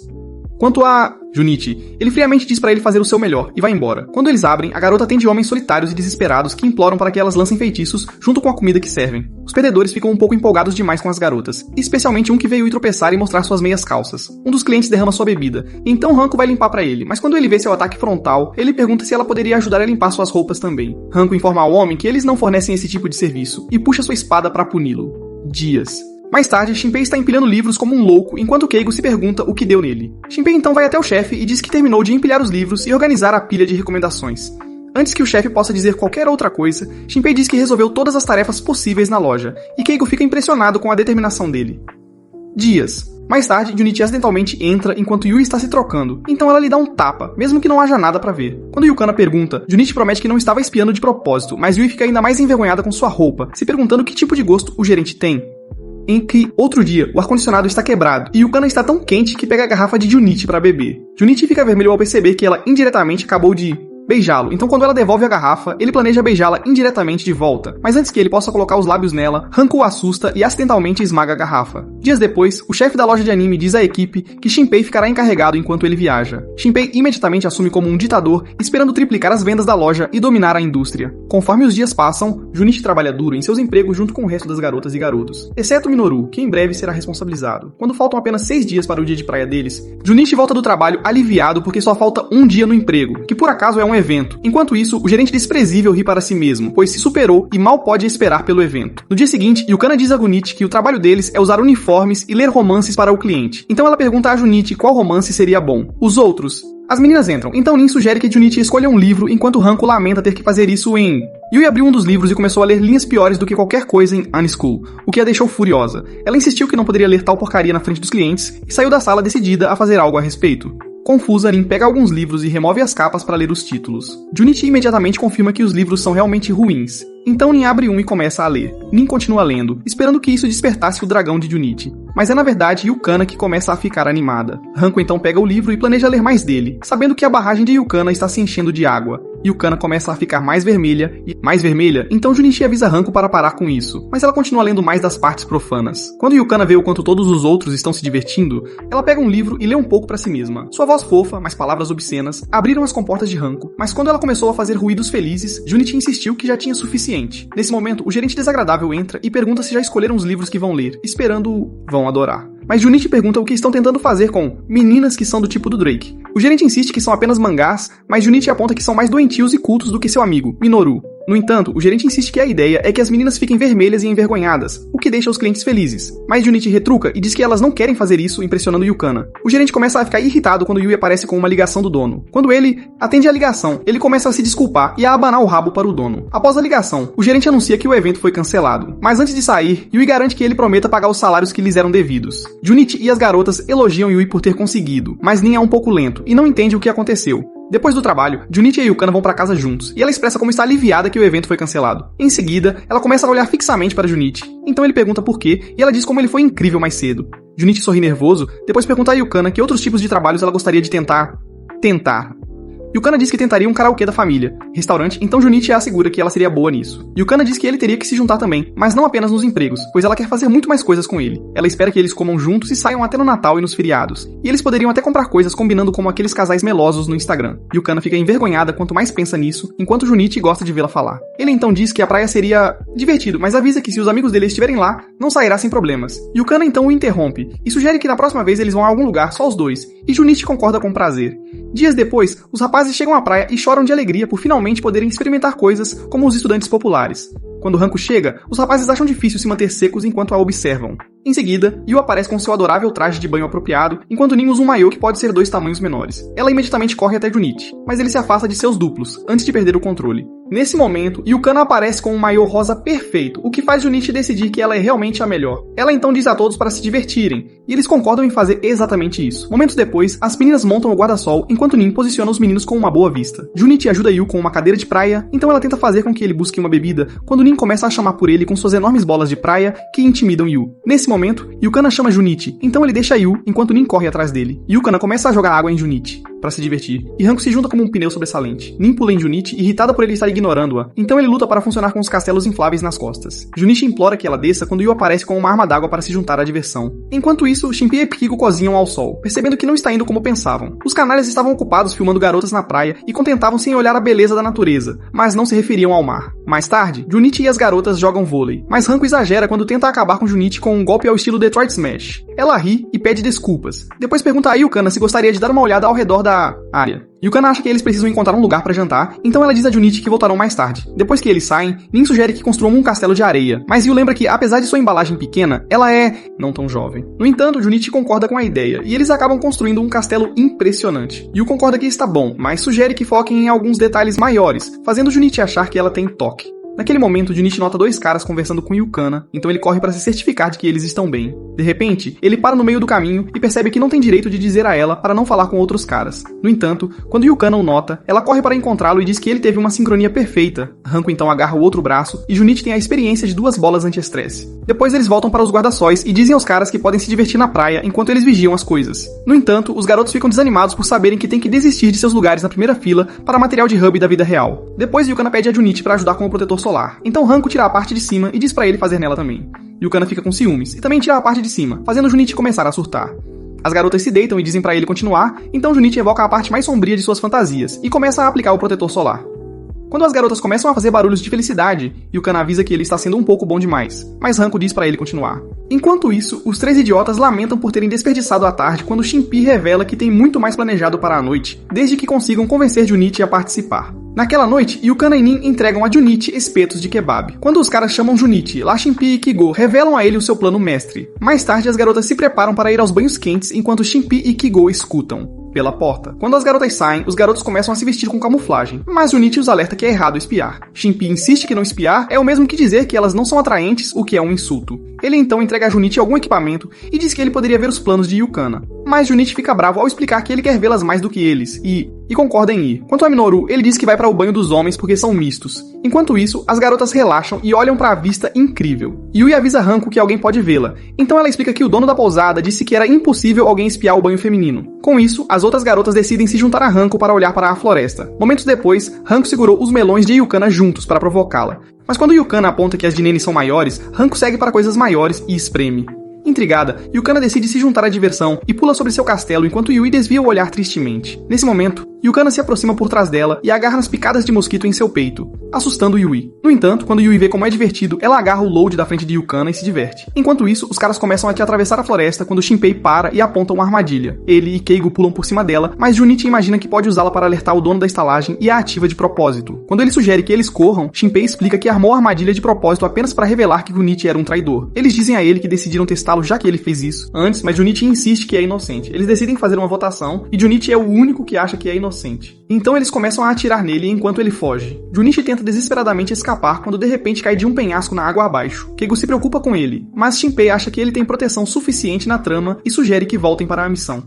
Quanto a Junichi, ele friamente diz pra ele fazer o seu melhor e vai embora. Quando eles abrem, a garota atende homens solitários e desesperados que imploram para que elas lancem feitiços junto com a comida que servem. Os perdedores ficam um pouco empolgados demais com as garotas, especialmente um que veio ir tropeçar e mostrar suas meias calças. Um dos clientes derrama sua bebida, e então Hanko vai limpar pra ele, mas quando ele vê seu ataque frontal, ele pergunta se ela poderia ajudar a limpar suas roupas também. Hanko informa ao homem que eles não fornecem esse tipo de serviço, e puxa sua espada pra puni-lo. Dias. Mais tarde, Shinpei está empilhando livros como um louco, enquanto Keigo se pergunta o que deu nele. Shinpei então vai até o chefe e diz que terminou de empilhar os livros e organizar a pilha de recomendações. Antes que o chefe possa dizer qualquer outra coisa, Shinpei diz que resolveu todas as tarefas possíveis na loja, e Keigo fica impressionado com a determinação dele. Dias. Mais tarde, Junichi acidentalmente entra enquanto Yui está se trocando, então ela lhe dá um tapa, mesmo que não haja nada pra ver. Quando Yukana pergunta, Junichi promete que não estava espiando de propósito, mas Yui fica ainda mais envergonhada com sua roupa, se perguntando que tipo de gosto o gerente tem. Em que, outro dia, o ar-condicionado está quebrado e Yukana está tão quente que pega a garrafa de Junichi para beber. Junichi fica vermelho ao perceber que ela indiretamente acabou de beijá-lo, então quando ela devolve a garrafa, ele planeja beijá-la indiretamente de volta, mas antes que ele possa colocar os lábios nela, Hanko o assusta e acidentalmente esmaga a garrafa. Dias depois, o chefe da loja de anime diz à equipe que Shinpei ficará encarregado enquanto ele viaja. Shinpei imediatamente assume como um ditador, esperando triplicar as vendas da loja e dominar a indústria. Conforme os dias passam, Junichi trabalha duro em seus empregos junto com o resto das garotas e garotos, exceto Minoru, que em breve será responsabilizado. Quando faltam apenas 6 dias para o dia de praia deles, Junichi volta do trabalho aliviado porque só falta um dia no emprego, que por acaso é um evento. Enquanto isso, o gerente desprezível ri para si mesmo, pois se superou e mal pode esperar pelo evento. No dia seguinte, Yukana diz a Junichi que o trabalho deles é usar uniformes e ler romances para o cliente. Então ela pergunta a Junichi qual romance seria bom. Os outros. As meninas entram, então Nin sugere que Junichi escolha um livro enquanto Hanko lamenta ter que fazer isso em... Yui abriu um dos livros e começou a ler linhas piores do que qualquer coisa em Unschool, o que a deixou furiosa. Ela insistiu que não poderia ler tal porcaria na frente dos clientes e saiu da sala decidida a fazer algo a respeito. Confusa, Rin pega alguns livros e remove as capas para ler os títulos. Junichi imediatamente confirma que os livros são realmente ruins. Então Nin abre um e começa a ler. Nin continua lendo, esperando que isso despertasse o dragão de Junichi. Mas é na verdade Yukana que começa a ficar animada. Hanko então pega o livro e planeja ler mais dele, sabendo que a barragem de Yukana está se enchendo de água. Yukana começa a ficar mais vermelha, então Junichi avisa Hanko para parar com isso, mas ela continua lendo mais das partes profanas. Quando Yukana vê o quanto todos os outros estão se divertindo, ela pega um livro e lê um pouco para si mesma. Sua voz fofa, mas palavras obscenas, abriram as comportas de Hanko, mas quando ela começou a fazer ruídos felizes, Junichi insistiu que já tinha suficiente. Nesse momento, o gerente desagradável entra e pergunta se já escolheram os livros que vão ler, esperando vão adorar. Mas Junichi pergunta o que estão tentando fazer com meninas que são do tipo do Drake. O gerente insiste que são apenas mangás, mas Junichi aponta que são mais doentios e cultos do que seu amigo, Minoru. No entanto, o gerente insiste que a ideia é que as meninas fiquem vermelhas e envergonhadas, o que deixa os clientes felizes. Mas Junichi retruca e diz que elas não querem fazer isso, impressionando Yukana. O gerente começa a ficar irritado quando Yui aparece com uma ligação do dono. Quando ele atende a ligação, ele começa a se desculpar e a abanar o rabo para o dono. Após a ligação, o gerente anuncia que o evento foi cancelado. Mas antes de sair, Yui garante que ele prometa pagar os salários que lhes eram devidos. Junichi e as garotas elogiam Yui por ter conseguido, mas Nin é um pouco lento e não entende o que aconteceu. Depois do trabalho, Junichi e Yukana vão pra casa juntos, e ela expressa como está aliviada que o evento foi cancelado. Em seguida, ela começa a olhar fixamente para Junichi, então ele pergunta por quê, e ela diz como ele foi incrível mais cedo. Junichi sorri nervoso, depois pergunta a Yukana que outros tipos de trabalhos ela gostaria de tentar. Yukana diz que tentaria um karaokê da família, restaurante, então Junichi assegura que ela seria boa nisso. Yukana diz que ele teria que se juntar também, mas não apenas nos empregos, pois ela quer fazer muito mais coisas com ele. Ela espera que eles comam juntos e saiam até no Natal e nos feriados. E eles poderiam até comprar coisas combinando como aqueles casais melosos no Instagram. Yukana fica envergonhada quanto mais pensa nisso, enquanto Junichi gosta de vê-la falar. Ele então diz que a praia seria divertido, mas avisa que se os amigos dele estiverem lá, não sairá sem problemas. Yukana então o interrompe e sugere que na próxima vez eles vão a algum lugar, só os dois, e Junichi concorda com prazer. Dias depois, os rapazes chegam à praia e choram de alegria por finalmente poderem experimentar coisas como os estudantes populares. Quando Hanko chega, os rapazes acham difícil se manter secos enquanto a observam. Em seguida, Yu aparece com seu adorável traje de banho apropriado, enquanto Nin usa um maiô que pode ser 2 tamanhos menores. Ela imediatamente corre até Junichi, mas ele se afasta de seus duplos, antes de perder o controle. Nesse momento, Yukana aparece com um maiô rosa perfeito, o que faz Junichi decidir que ela é realmente a melhor. Ela então diz a todos para se divertirem, e eles concordam em fazer exatamente isso. Momentos depois, as meninas montam o guarda-sol, enquanto Nin posiciona os meninos com uma boa vista. Junichi ajuda Yu com uma cadeira de praia, então ela tenta fazer com que ele busque uma bebida, quando Nin começa a chamar por ele com suas enormes bolas de praia, que intimidam Yu. Nesse momento, Yukana chama Junichi, então ele deixa Yu enquanto Nin corre atrás dele. Yukana começa a jogar água em Junichi pra se divertir, e Hanko se junta como um pneu sobressalente. Nin pula em Junichi, irritada por ele estar ignorando-a, então ele luta para funcionar com os castelos infláveis nas costas. Junichi implora que ela desça quando Yu aparece com uma arma d'água para se juntar à diversão. Enquanto isso, Shinpei e Kigo cozinham ao sol, percebendo que não está indo como pensavam. Os canalhas estavam ocupados filmando garotas na praia e contentavam-se em olhar a beleza da natureza, mas não se referiam ao mar. Mais tarde, Junichi e as garotas jogam vôlei, mas Hanko exagera quando tenta acabar com Junichi com um golpe ao estilo Detroit Smash. Ela ri e pede desculpas. Depois pergunta a Yukana se gostaria de dar uma olhada ao redor da área. Yukana acha que eles precisam encontrar um lugar para jantar, então ela diz a Junichi que voltarão mais tarde. Depois que eles saem, Nin sugere que construam um castelo de areia, mas Yu lembra que, apesar de sua embalagem pequena, ela é não tão jovem. No entanto, Junichi concorda com a ideia, e eles acabam construindo um castelo impressionante. Yu concorda que está bom, mas sugere que foquem em alguns detalhes maiores, fazendo Junichi achar que ela tem toque. Naquele momento, Junichi nota dois caras conversando com Yukana, então ele corre para se certificar de que eles estão bem. De repente, ele para no meio do caminho e percebe que não tem direito de dizer a ela para não falar com outros caras. No entanto, quando Yukana o nota, ela corre para encontrá-lo e diz que ele teve uma sincronia perfeita. Hanko então agarra o outro braço e Junichi tem a experiência de 2 bolas anti-estresse. Depois eles voltam para os guarda-sóis e dizem aos caras que podem se divertir na praia enquanto eles vigiam as coisas. No entanto, os garotos ficam desanimados por saberem que têm que desistir de seus lugares na primeira fila para material de hub da vida real. Depois Yukana pede a Junichi para ajudar com o protetor solar. Então Hanko tira a parte de cima e diz pra ele fazer nela também. Yukana fica com ciúmes e também tira a parte de cima, fazendo Junichi começar a surtar. As garotas se deitam e dizem pra ele continuar, então Junichi evoca a parte mais sombria de suas fantasias e começa a aplicar o protetor solar. Quando as garotas começam a fazer barulhos de felicidade, Yukana avisa que ele está sendo um pouco bom demais, mas Hanko diz pra ele continuar. Enquanto isso, os 3 idiotas lamentam por terem desperdiçado a tarde quando Shinpei revela que tem muito mais planejado para a noite, desde que consigam convencer Junichi a participar. Naquela noite, Yukana e Nin entregam a Junichi espetos de kebab. Quando os caras chamam Junichi, lá Shinpei e Kigo revelam a ele o seu plano mestre. Mais tarde, as garotas se preparam para ir aos banhos quentes enquanto Shinpei e Kigo escutam pela porta. Quando as garotas saem, os garotos começam a se vestir com camuflagem, mas Junichi os alerta que é errado espiar. Shinpei insiste que não espiar é o mesmo que dizer que elas não são atraentes, o que é um insulto. Ele então entrega a Junichi algum equipamento e diz que ele poderia ver os planos de Yukana. Mas Junichi fica bravo ao explicar que ele quer vê-las mais do que eles e concorda em ir. Quanto a Minoru, ele diz que vai para o banho dos homens porque são mistos. Enquanto isso, as garotas relaxam e olham para a vista incrível. Yui avisa Hanko que alguém pode vê-la, então ela explica que o dono da pousada disse que era impossível alguém espiar o banho feminino. Com isso, as outras garotas decidem se juntar a Hanko para olhar para a floresta. Momentos depois, Hanko segurou os melões de Yukana juntos para provocá-la. Mas quando Yukana aponta que as de Nene são maiores, Hanko segue para coisas maiores e espreme. Intrigada, Yukana decide se juntar à diversão e pula sobre seu castelo enquanto Yui desvia o olhar tristemente. Nesse momento, Yukana se aproxima por trás dela e agarra nas picadas de mosquito em seu peito, assustando Yui. No entanto, quando Yui vê como é divertido, ela agarra o load da frente de Yukana e se diverte. Enquanto isso, os caras começam a atravessar a floresta quando Shinpei para e aponta uma armadilha. Ele e Keigo pulam por cima dela, mas Junichi imagina que pode usá-la para alertar o dono da estalagem e a ativa de propósito. Quando ele sugere que eles corram, Shinpei explica que armou a armadilha de propósito apenas para revelar que Junichi era um traidor. Eles dizem a ele que decidiram testá-lo já que ele fez isso antes, mas Junichi insiste que é inocente. Eles decidem fazer uma votação e Junichi é o único que acha que é inocente. Então eles começam a atirar nele enquanto ele foge. Junichi tenta desesperadamente escapar quando de repente cai de um penhasco na água abaixo. Keigo se preocupa com ele, mas Shinpei acha que ele tem proteção suficiente na trama e sugere que voltem para a missão.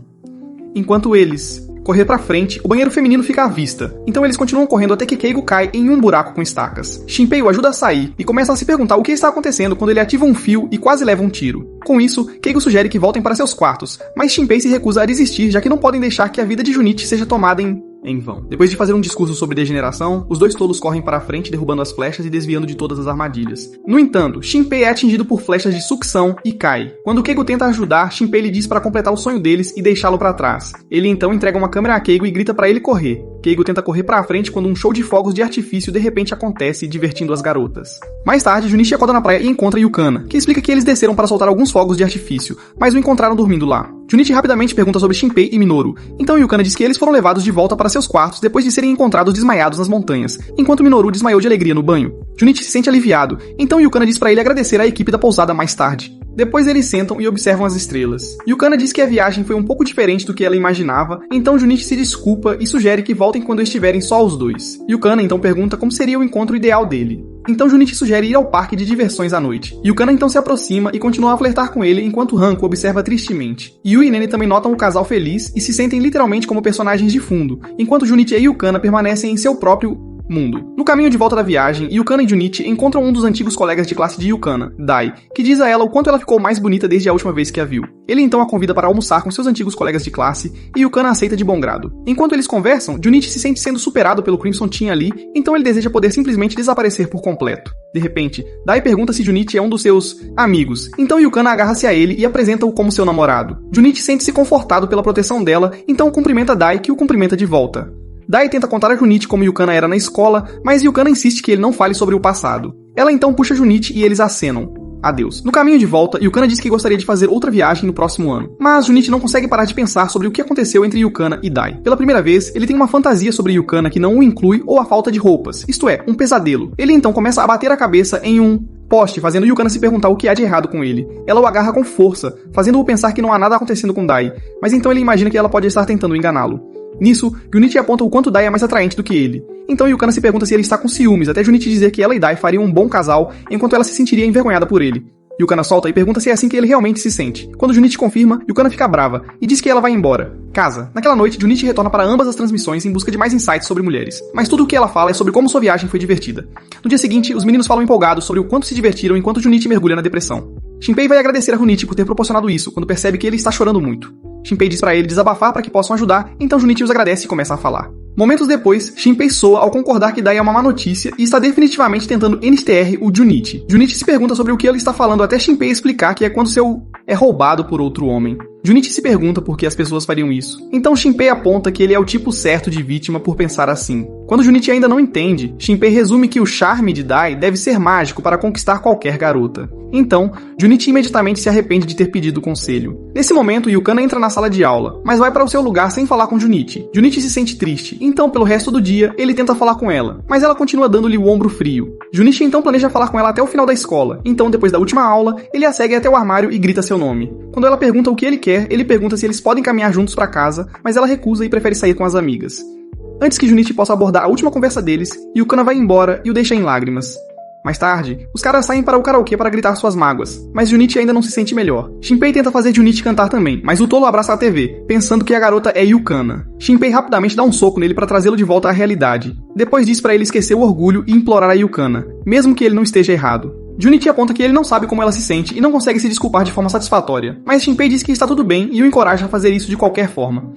Enquanto eles correr pra frente, o banheiro feminino fica à vista. Então eles continuam correndo até que Keigo cai em um buraco com estacas. Shinpei o ajuda a sair e começa a se perguntar o que está acontecendo quando ele ativa um fio e quase leva um tiro. Com isso, Keigo sugere que voltem para seus quartos, mas Shinpei se recusa a desistir, já que não podem deixar que a vida de Junichi seja tomada em vão. Depois de fazer um discurso sobre degeneração, os dois tolos correm para a frente derrubando as flechas e desviando de todas as armadilhas. No entanto, Shinpei é atingido por flechas de sucção e cai. Quando Keigo tenta ajudar, Shinpei lhe diz para completar o sonho deles e deixá-lo para trás. Ele então entrega uma câmera a Keigo e grita para ele correr. Keigo tenta correr para a frente quando um show de fogos de artifício de repente acontece, divertindo as garotas. Mais tarde, Junichi acorda na praia e encontra Yukana, que explica que eles desceram para soltar alguns fogos de artifício, mas o encontraram dormindo lá. Junichi rapidamente pergunta sobre Shinpei e Minoru, então Yukana diz que eles foram levados de volta para seus quartos depois de serem encontrados desmaiados nas montanhas, enquanto Minoru desmaiou de alegria no banho. Junichi se sente aliviado, então Yukana diz para ele agradecer à equipe da pousada mais tarde. Depois eles sentam e observam as estrelas. Yukana diz que a viagem foi um pouco diferente do que ela imaginava, então Junichi se desculpa e sugere que voltem quando estiverem só os dois. Yukana então pergunta como seria o encontro ideal dele. Então Junichi sugere ir ao parque de diversões à noite. Yukana então se aproxima e continua a flertar com ele enquanto Hanko observa tristemente. Yui e Nene também notam o casal feliz e se sentem literalmente como personagens de fundo, enquanto Junichi e Yukana permanecem em seu próprio mundo. No caminho de volta da viagem, Yukana e Junichi encontram um dos antigos colegas de classe de Yukana, Dai, que diz a ela o quanto ela ficou mais bonita desde a última vez que a viu. Ele então a convida para almoçar com seus antigos colegas de classe e Yukana aceita de bom grado. Enquanto eles conversam, Junichi se sente sendo superado pelo Crimson Team ali, então ele deseja poder simplesmente desaparecer por completo. De repente, Dai pergunta se Junichi é um dos seus amigos, então Yukana agarra-se a ele e apresenta-o como seu namorado. Junichi sente-se confortado pela proteção dela, então cumprimenta Dai, que o cumprimenta de volta. Dai tenta contar a Junichi como Yukana era na escola, mas Yukana insiste que ele não fale sobre o passado. Ela então puxa Junichi e eles acenam. Adeus. No caminho de volta, Yukana diz que gostaria de fazer outra viagem no próximo ano. Mas Junichi não consegue parar de pensar sobre o que aconteceu entre Yukana e Dai. Pela primeira vez, ele tem uma fantasia sobre Yukana que não o inclui ou a falta de roupas, isto é, um pesadelo. Ele então começa a bater a cabeça em um poste, fazendo Yukana se perguntar o que há de errado com ele. Ela o agarra com força, fazendo-o pensar que não há nada acontecendo com Dai, mas então ele imagina que ela pode estar tentando enganá-lo. Nisso, Junichi aponta o quanto Dai é mais atraente do que ele. Então Yukana se pergunta se ele está com ciúmes, até Junichi dizer que ela e Dai fariam um bom casal, enquanto ela se sentiria envergonhada por ele. Yukana solta e pergunta se é assim que ele realmente se sente. Quando Junichi confirma, Yukana fica brava e diz que ela vai embora. Casa. Naquela noite, Junichi retorna para ambas as transmissões em busca de mais insights sobre mulheres. Mas tudo o que ela fala é sobre como sua viagem foi divertida. No dia seguinte, os meninos falam empolgados sobre o quanto se divertiram enquanto Junichi mergulha na depressão. Shinpei vai agradecer a Junichi por ter proporcionado isso, quando percebe que ele está chorando muito. Shinpei diz para ele desabafar para que possam ajudar, então Junichi os agradece e começa a falar. Momentos depois, Shinpei soa ao concordar que Dai é uma má notícia e está definitivamente tentando NTR o Junichi. Junichi se pergunta sobre o que ele está falando até Shinpei explicar que é quando seu é roubado por outro homem. Junichi se pergunta por que as pessoas fariam isso. Então Shinpei aponta que ele é o tipo certo de vítima por pensar assim. Quando Junichi ainda não entende, Shinpei resume que o charme de Dai deve ser mágico para conquistar qualquer garota. Então, Junichi imediatamente se arrepende de ter pedido conselho. Nesse momento, Yukana entra na sala de aula, mas vai para o seu lugar sem falar com Junichi. Junichi se sente triste, então pelo resto do dia, ele tenta falar com ela, mas ela continua dando-lhe o ombro frio. Junichi então planeja falar com ela até o final da escola, então depois da última aula, ele a segue até o armário e grita seu nome. Quando ela pergunta o que ele quer, ele pergunta se eles podem caminhar juntos para casa, mas ela recusa e prefere sair com as amigas. Antes que Junichi possa abordar a última conversa deles, Yukana vai embora e o deixa em lágrimas. Mais tarde, os caras saem para o karaokê para gritar suas mágoas, mas Junichi ainda não se sente melhor. Shinpei tenta fazer Junichi cantar também, mas o tolo abraça a TV, pensando que a garota é Yukana. Shinpei rapidamente dá um soco nele para trazê-lo de volta à realidade. Depois diz para ele esquecer o orgulho e implorar a Yukana, mesmo que ele não esteja errado. Junichi aponta que ele não sabe como ela se sente e não consegue se desculpar de forma satisfatória, mas Shinpei diz que está tudo bem e o encoraja a fazer isso de qualquer forma.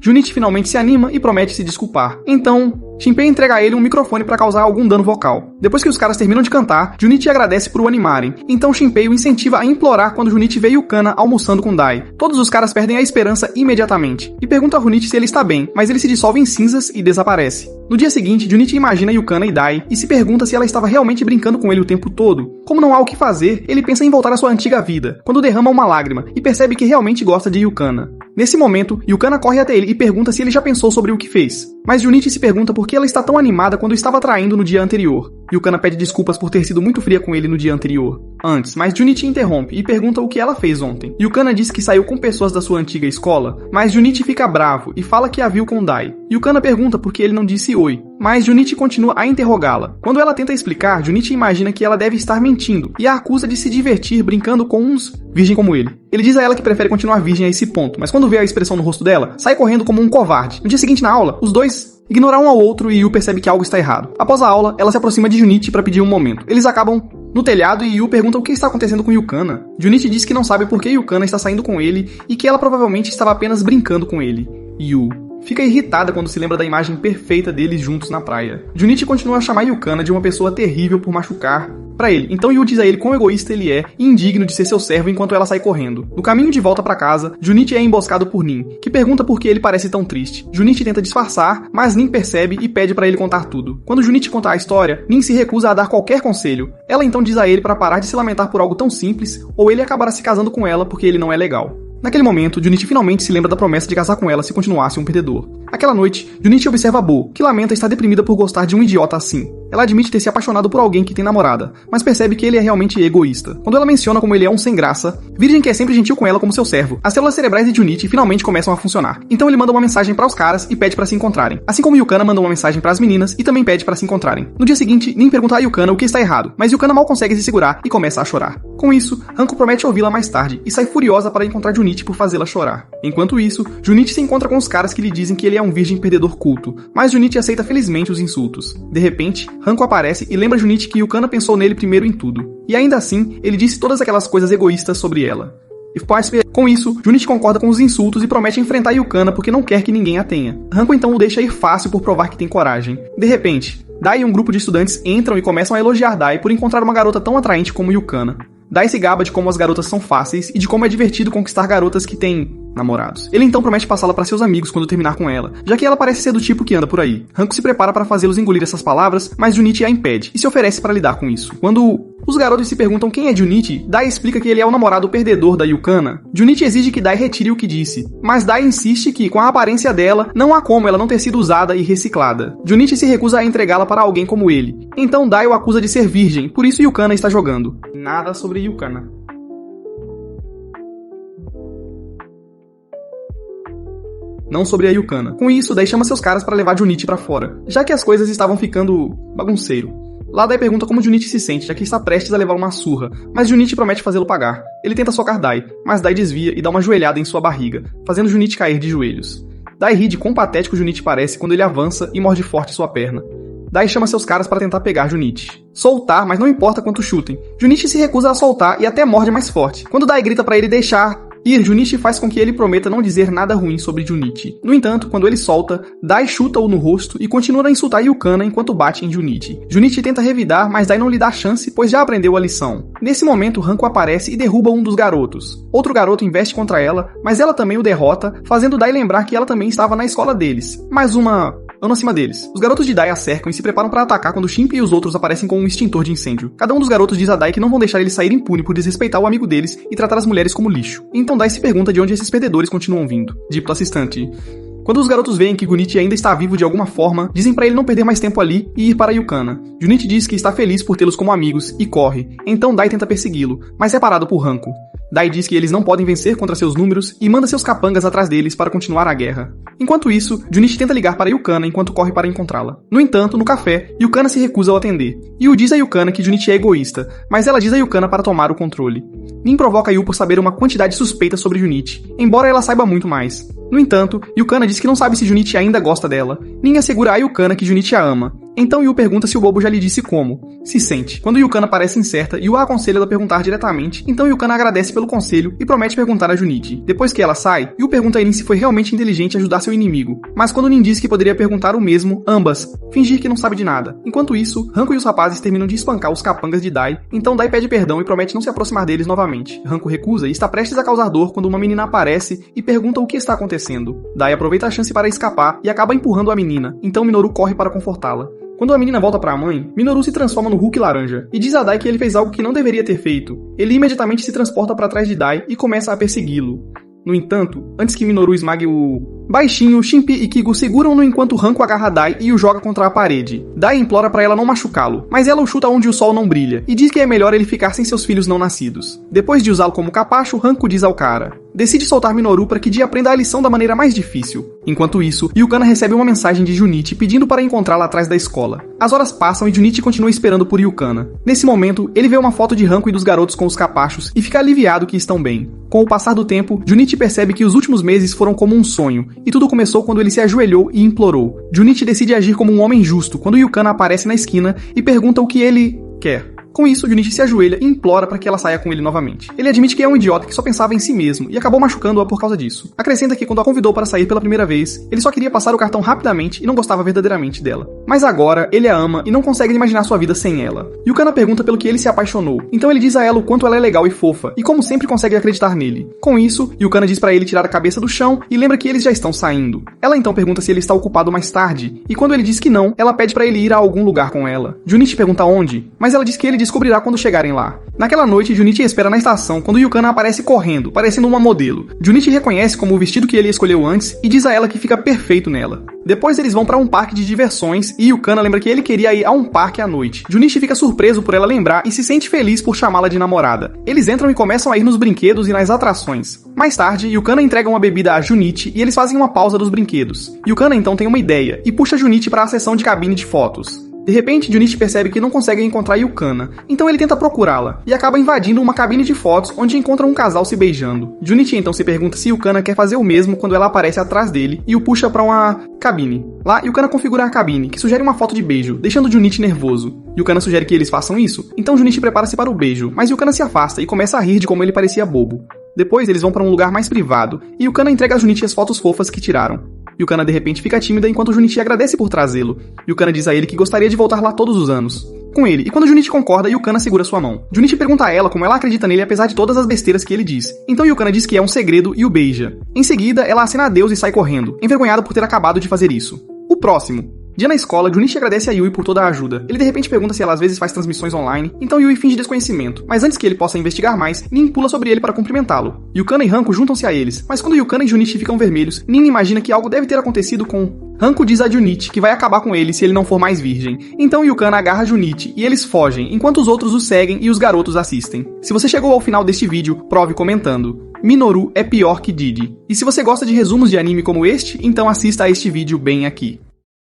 Junichi finalmente se anima e promete se desculpar. Então, Shinpei entrega a ele um microfone para causar algum dano vocal. Depois que os caras terminam de cantar, Junichi agradece por o animarem. Então Shinpei o incentiva a implorar quando Junichi vê Yukana almoçando com Dai. Todos os caras perdem a esperança imediatamente. E perguntam a Junichi se ele está bem, mas ele se dissolve em cinzas e desaparece. No dia seguinte, Junichi imagina Yukana e Dai e se pergunta se ela estava realmente brincando com ele o tempo todo. Como não há o que fazer, ele pensa em voltar à sua antiga vida, quando derrama uma lágrima e percebe que realmente gosta de Yukana. Nesse momento, Yukana corre até ele e pergunta se ele já pensou sobre o que fez. Mas Junichi se pergunta por que ela está tão animada quando estava traindo no dia anterior. Yukana pede desculpas por ter sido muito fria com ele no dia anterior. Antes, mas Junichi interrompe e pergunta o que ela fez ontem. Yukana diz que saiu com pessoas da sua antiga escola, mas Junichi fica bravo e fala que a viu com Dai. Yukana pergunta por que ele não disse oi, mas Junichi continua a interrogá-la. Quando ela tenta explicar, Junichi imagina que ela deve estar mentindo e a acusa de se divertir brincando com uns virgem como ele. Ele diz a ela que prefere continuar virgem a esse ponto, mas quando vê a expressão no rosto dela, sai correndo como um covarde. No dia seguinte na aula, os dois ignoram um ao outro e Yu percebe que algo está errado. Após a aula, ela se aproxima de Junichi para pedir um momento. Eles acabam no telhado e Yu pergunta o que está acontecendo com Yukana. Junichi diz que não sabe por que Yukana está saindo com ele e que ela provavelmente estava apenas brincando com ele. Yu fica irritada quando se lembra da imagem perfeita deles juntos na praia. Junichi continua a chamar Yukana de uma pessoa terrível por machucar pra ele. Então Yu diz a ele quão egoísta ele é e indigno de ser seu servo enquanto ela sai correndo. No caminho de volta pra casa, Junichi é emboscado por Nin, que pergunta por que ele parece tão triste. Junichi tenta disfarçar, mas Nin percebe e pede pra ele contar tudo. Quando Junichi conta a história, Nin se recusa a dar qualquer conselho. Ela então diz a ele pra parar de se lamentar por algo tão simples, ou ele acabará se casando com ela porque ele não é legal. Naquele momento, Junichi finalmente se lembra da promessa de casar com ela se continuasse um perdedor. Aquela noite, Junichi observa Bo, que lamenta estar deprimida por gostar de um idiota assim. Ela admite ter se apaixonado por alguém que tem namorada, mas percebe que ele é realmente egoísta. Quando ela menciona como ele é um sem graça, Virgem quer sempre gentil com ela como seu servo. As células cerebrais de Junichi finalmente começam a funcionar. Então ele manda uma mensagem para os caras e pede para se encontrarem. Assim como Yukana manda uma mensagem para as meninas e também pede para se encontrarem. No dia seguinte, Nin pergunta a Yukana o que está errado, mas Yukana mal consegue se segurar e começa a chorar. Com isso, Hanko promete ouvi-la mais tarde e sai furiosa para encontrar Junichi por fazê-la chorar. Enquanto isso, Junichi se encontra com os caras que lhe dizem que ele é um virgem perdedor culto, mas Junichi aceita felizmente os insultos. De repente, Hanko aparece e lembra Junichi que Yukana pensou nele primeiro em tudo. E ainda assim, ele disse todas aquelas coisas egoístas sobre ela. Com isso, Junichi concorda com os insultos e promete enfrentar Yukana porque não quer que ninguém a tenha. Hanko então o deixa ir fácil por provar que tem coragem. De repente, Dai e um grupo de estudantes entram e começam a elogiar Dai por encontrar uma garota tão atraente como Yukana. Dai se gaba de como as garotas são fáceis e de como é divertido conquistar garotas que têm namorados. Ele então promete passá-la para seus amigos quando terminar com ela, já que ela parece ser do tipo que anda por aí. Hanko se prepara para fazê-los engolir essas palavras, mas Junichi a impede e se oferece para lidar com isso. Quando os garotos se perguntam quem é Junichi, Dai explica que ele é o namorado perdedor da Yukana. Junichi exige que Dai retire o que disse, mas Dai insiste que, com a aparência dela, não há como ela não ter sido usada e reciclada. Junichi se recusa a entregá-la para alguém como ele. Então Dai o acusa de ser virgem, por isso Yukana está jogando. Nada sobre Yukana. Não sobre a Yukana. Com isso, Dai chama seus caras para levar Junichi pra fora, já que as coisas estavam ficando bagunceiro. Lá Dai pergunta como Junichi se sente, já que está prestes a levar uma surra, mas Junichi promete fazê-lo pagar. Ele tenta socar Dai, mas Dai desvia e dá uma joelhada em sua barriga, fazendo Junichi cair de joelhos. Dai ri de quão patético Junichi parece quando ele avança e morde forte sua perna. Dai chama seus caras para tentar pegar Junichi. Soltar, mas não importa quanto chutem. Junichi se recusa a soltar e até morde mais forte. Quando Dai grita para ele deixar ir, Junichi faz com que ele prometa não dizer nada ruim sobre Junichi. No entanto, quando ele solta, Dai chuta-o no rosto e continua a insultar Yukana enquanto bate em Junichi. Junichi tenta revidar, mas Dai não lhe dá chance, pois já aprendeu a lição. Nesse momento, Hanko aparece e derruba um dos garotos. Outro garoto investe contra ela, mas ela também o derrota, fazendo Dai lembrar que ela também estava na escola deles. Mais uma ano acima deles. Os garotos de Dai a cercam e se preparam para atacar quando Shimp e os outros aparecem com um extintor de incêndio. Cada um dos garotos diz a Dai que não vão deixar ele sair impune por desrespeitar o amigo deles e tratar as mulheres como lixo. Então Dai se pergunta de onde esses perdedores continuam vindo. Dito assistente. Quando os garotos veem que Junichi ainda está vivo de alguma forma, dizem para ele não perder mais tempo ali e ir para Yukana. Junichi diz que está feliz por tê-los como amigos e corre. Então Dai tenta persegui-lo, mas é parado por Hanko. Dai diz que eles não podem vencer contra seus números e manda seus capangas atrás deles para continuar a guerra. Enquanto isso, Junichi tenta ligar para Yukana enquanto corre para encontrá-la. No entanto, no café, Yukana se recusa a atender. Yu diz a Yukana que Junichi é egoísta, mas ela diz a Yukana para tomar o controle. Nin provoca Yu por saber uma quantidade suspeita sobre Junichi, embora ela saiba muito mais. No entanto, Yukana diz que não sabe se Junichi ainda gosta dela. Nin assegura a Yukana que Junichi a ama. Então Yu pergunta se o bobo já lhe disse como. Se sente. Quando Yukana parece incerta, Yu a aconselha a perguntar diretamente, então Yukana agradece pelo conselho e promete perguntar a Junichi. Depois que ela sai, Yu pergunta a Nin se foi realmente inteligente ajudar seu inimigo. Mas quando Nin diz que poderia perguntar o mesmo, ambas fingir que não sabe de nada. Enquanto isso, Hanko e os rapazes terminam de espancar os capangas de Dai, então Dai pede perdão e promete não se aproximar deles novamente. Hanko recusa e está prestes a causar dor quando uma menina aparece e pergunta o que está acontecendo. Dai aproveita a chance para escapar e acaba empurrando a menina, então Minoru corre para confortá-la. Quando a menina volta para a mãe, Minoru se transforma no Hulk laranja e diz a Dai que ele fez algo que não deveria ter feito. Ele imediatamente se transporta para trás de Dai e começa a persegui-lo. No entanto, antes que Minoru esmague o baixinho, Shimp e Kigo seguram-no enquanto Hanko agarra Dai e o joga contra a parede. Dai implora para ela não machucá-lo, mas ela o chuta onde o sol não brilha e diz que é melhor ele ficar sem seus filhos não nascidos. Depois de usá-lo como capacho, Hanko diz ao cara: decide soltar Minoru para que Di aprenda a lição da maneira mais difícil. Enquanto isso, Yukana recebe uma mensagem de Junichi pedindo para encontrá-la atrás da escola. As horas passam e Junichi continua esperando por Yukana. Nesse momento, ele vê uma foto de Hanko e dos garotos com os capachos e fica aliviado que estão bem. Com o passar do tempo, Junichi percebe que os últimos meses foram como um sonho, e tudo começou quando ele se ajoelhou e implorou. Junichi decide agir como um homem justo quando Yukana aparece na esquina e pergunta o que ele quer. Com isso, Junichi se ajoelha e implora para que ela saia com ele novamente. Ele admite que é um idiota que só pensava em si mesmo e acabou machucando-a por causa disso. Acrescenta que quando a convidou para sair pela primeira vez, ele só queria passar o cartão rapidamente e não gostava verdadeiramente dela. Mas agora, ele a ama e não consegue imaginar sua vida sem ela. Yukana pergunta pelo que ele se apaixonou, então ele diz a ela o quanto ela é legal e fofa, e como sempre consegue acreditar nele. Com isso, Yukana diz para ele tirar a cabeça do chão e lembra que eles já estão saindo. Ela então pergunta se ele está ocupado mais tarde, e quando ele diz que não, ela pede para ele ir a algum lugar com ela. Junichi pergunta onde, mas ela diz que ele descobrirá quando chegarem lá. Naquela noite, Junichi espera na estação quando Yukana aparece correndo, parecendo uma modelo. Junichi reconhece como o vestido que ele escolheu antes e diz a ela que fica perfeito nela. Depois eles vão para um parque de diversões e Yukana lembra que ele queria ir a um parque à noite. Junichi fica surpreso por ela lembrar e se sente feliz por chamá-la de namorada. Eles entram e começam a ir nos brinquedos e nas atrações. Mais tarde, Yukana entrega uma bebida a Junichi e eles fazem uma pausa dos brinquedos. Yukana então tem uma ideia e puxa Junichi para a seção de cabine de fotos. De repente, Junichi percebe que não consegue encontrar Yukana, então ele tenta procurá-la, e acaba invadindo uma cabine de fotos onde encontra um casal se beijando. Junichi então se pergunta se Yukana quer fazer o mesmo quando ela aparece atrás dele e o puxa para uma cabine. Lá, Yukana configura a cabine, que sugere uma foto de beijo, deixando Junichi nervoso. Yukana sugere que eles façam isso, então Junichi prepara-se para o beijo, mas Yukana se afasta e começa a rir de como ele parecia bobo. Depois, eles vão para um lugar mais privado, e Yukana entrega a Junichi as fotos fofas que tiraram. Yukana de repente fica tímida enquanto Junichi agradece por trazê-lo. Yukana diz a ele que gostaria de voltar lá todos os anos com ele, e quando Junichi concorda, Yukana segura sua mão. Junichi pergunta a ela como ela acredita nele apesar de todas as besteiras que ele diz. Então Yukana diz que é um segredo e o beija. Em seguida, ela acena adeus e sai correndo, envergonhada por ter acabado de fazer isso. O próximo. Dia na escola, Junichi agradece a Yui por toda a ajuda. Ele de repente pergunta se ela às vezes faz transmissões online, então Yui finge desconhecimento. Mas antes que ele possa investigar mais, Nin pula sobre ele para cumprimentá-lo. Yukana e Hanko juntam-se a eles, mas quando Yukana e Junichi ficam vermelhos, Nin imagina que algo deve ter acontecido com... Hanko diz a Junichi que vai acabar com ele se ele não for mais virgem. Então Yukana agarra Junichi e eles fogem, enquanto os outros os seguem e os garotos assistem. Se você chegou ao final deste vídeo, prove comentando. Minoru é pior que Didi. E se você gosta de resumos de anime como este, então assista a este vídeo bem aqui.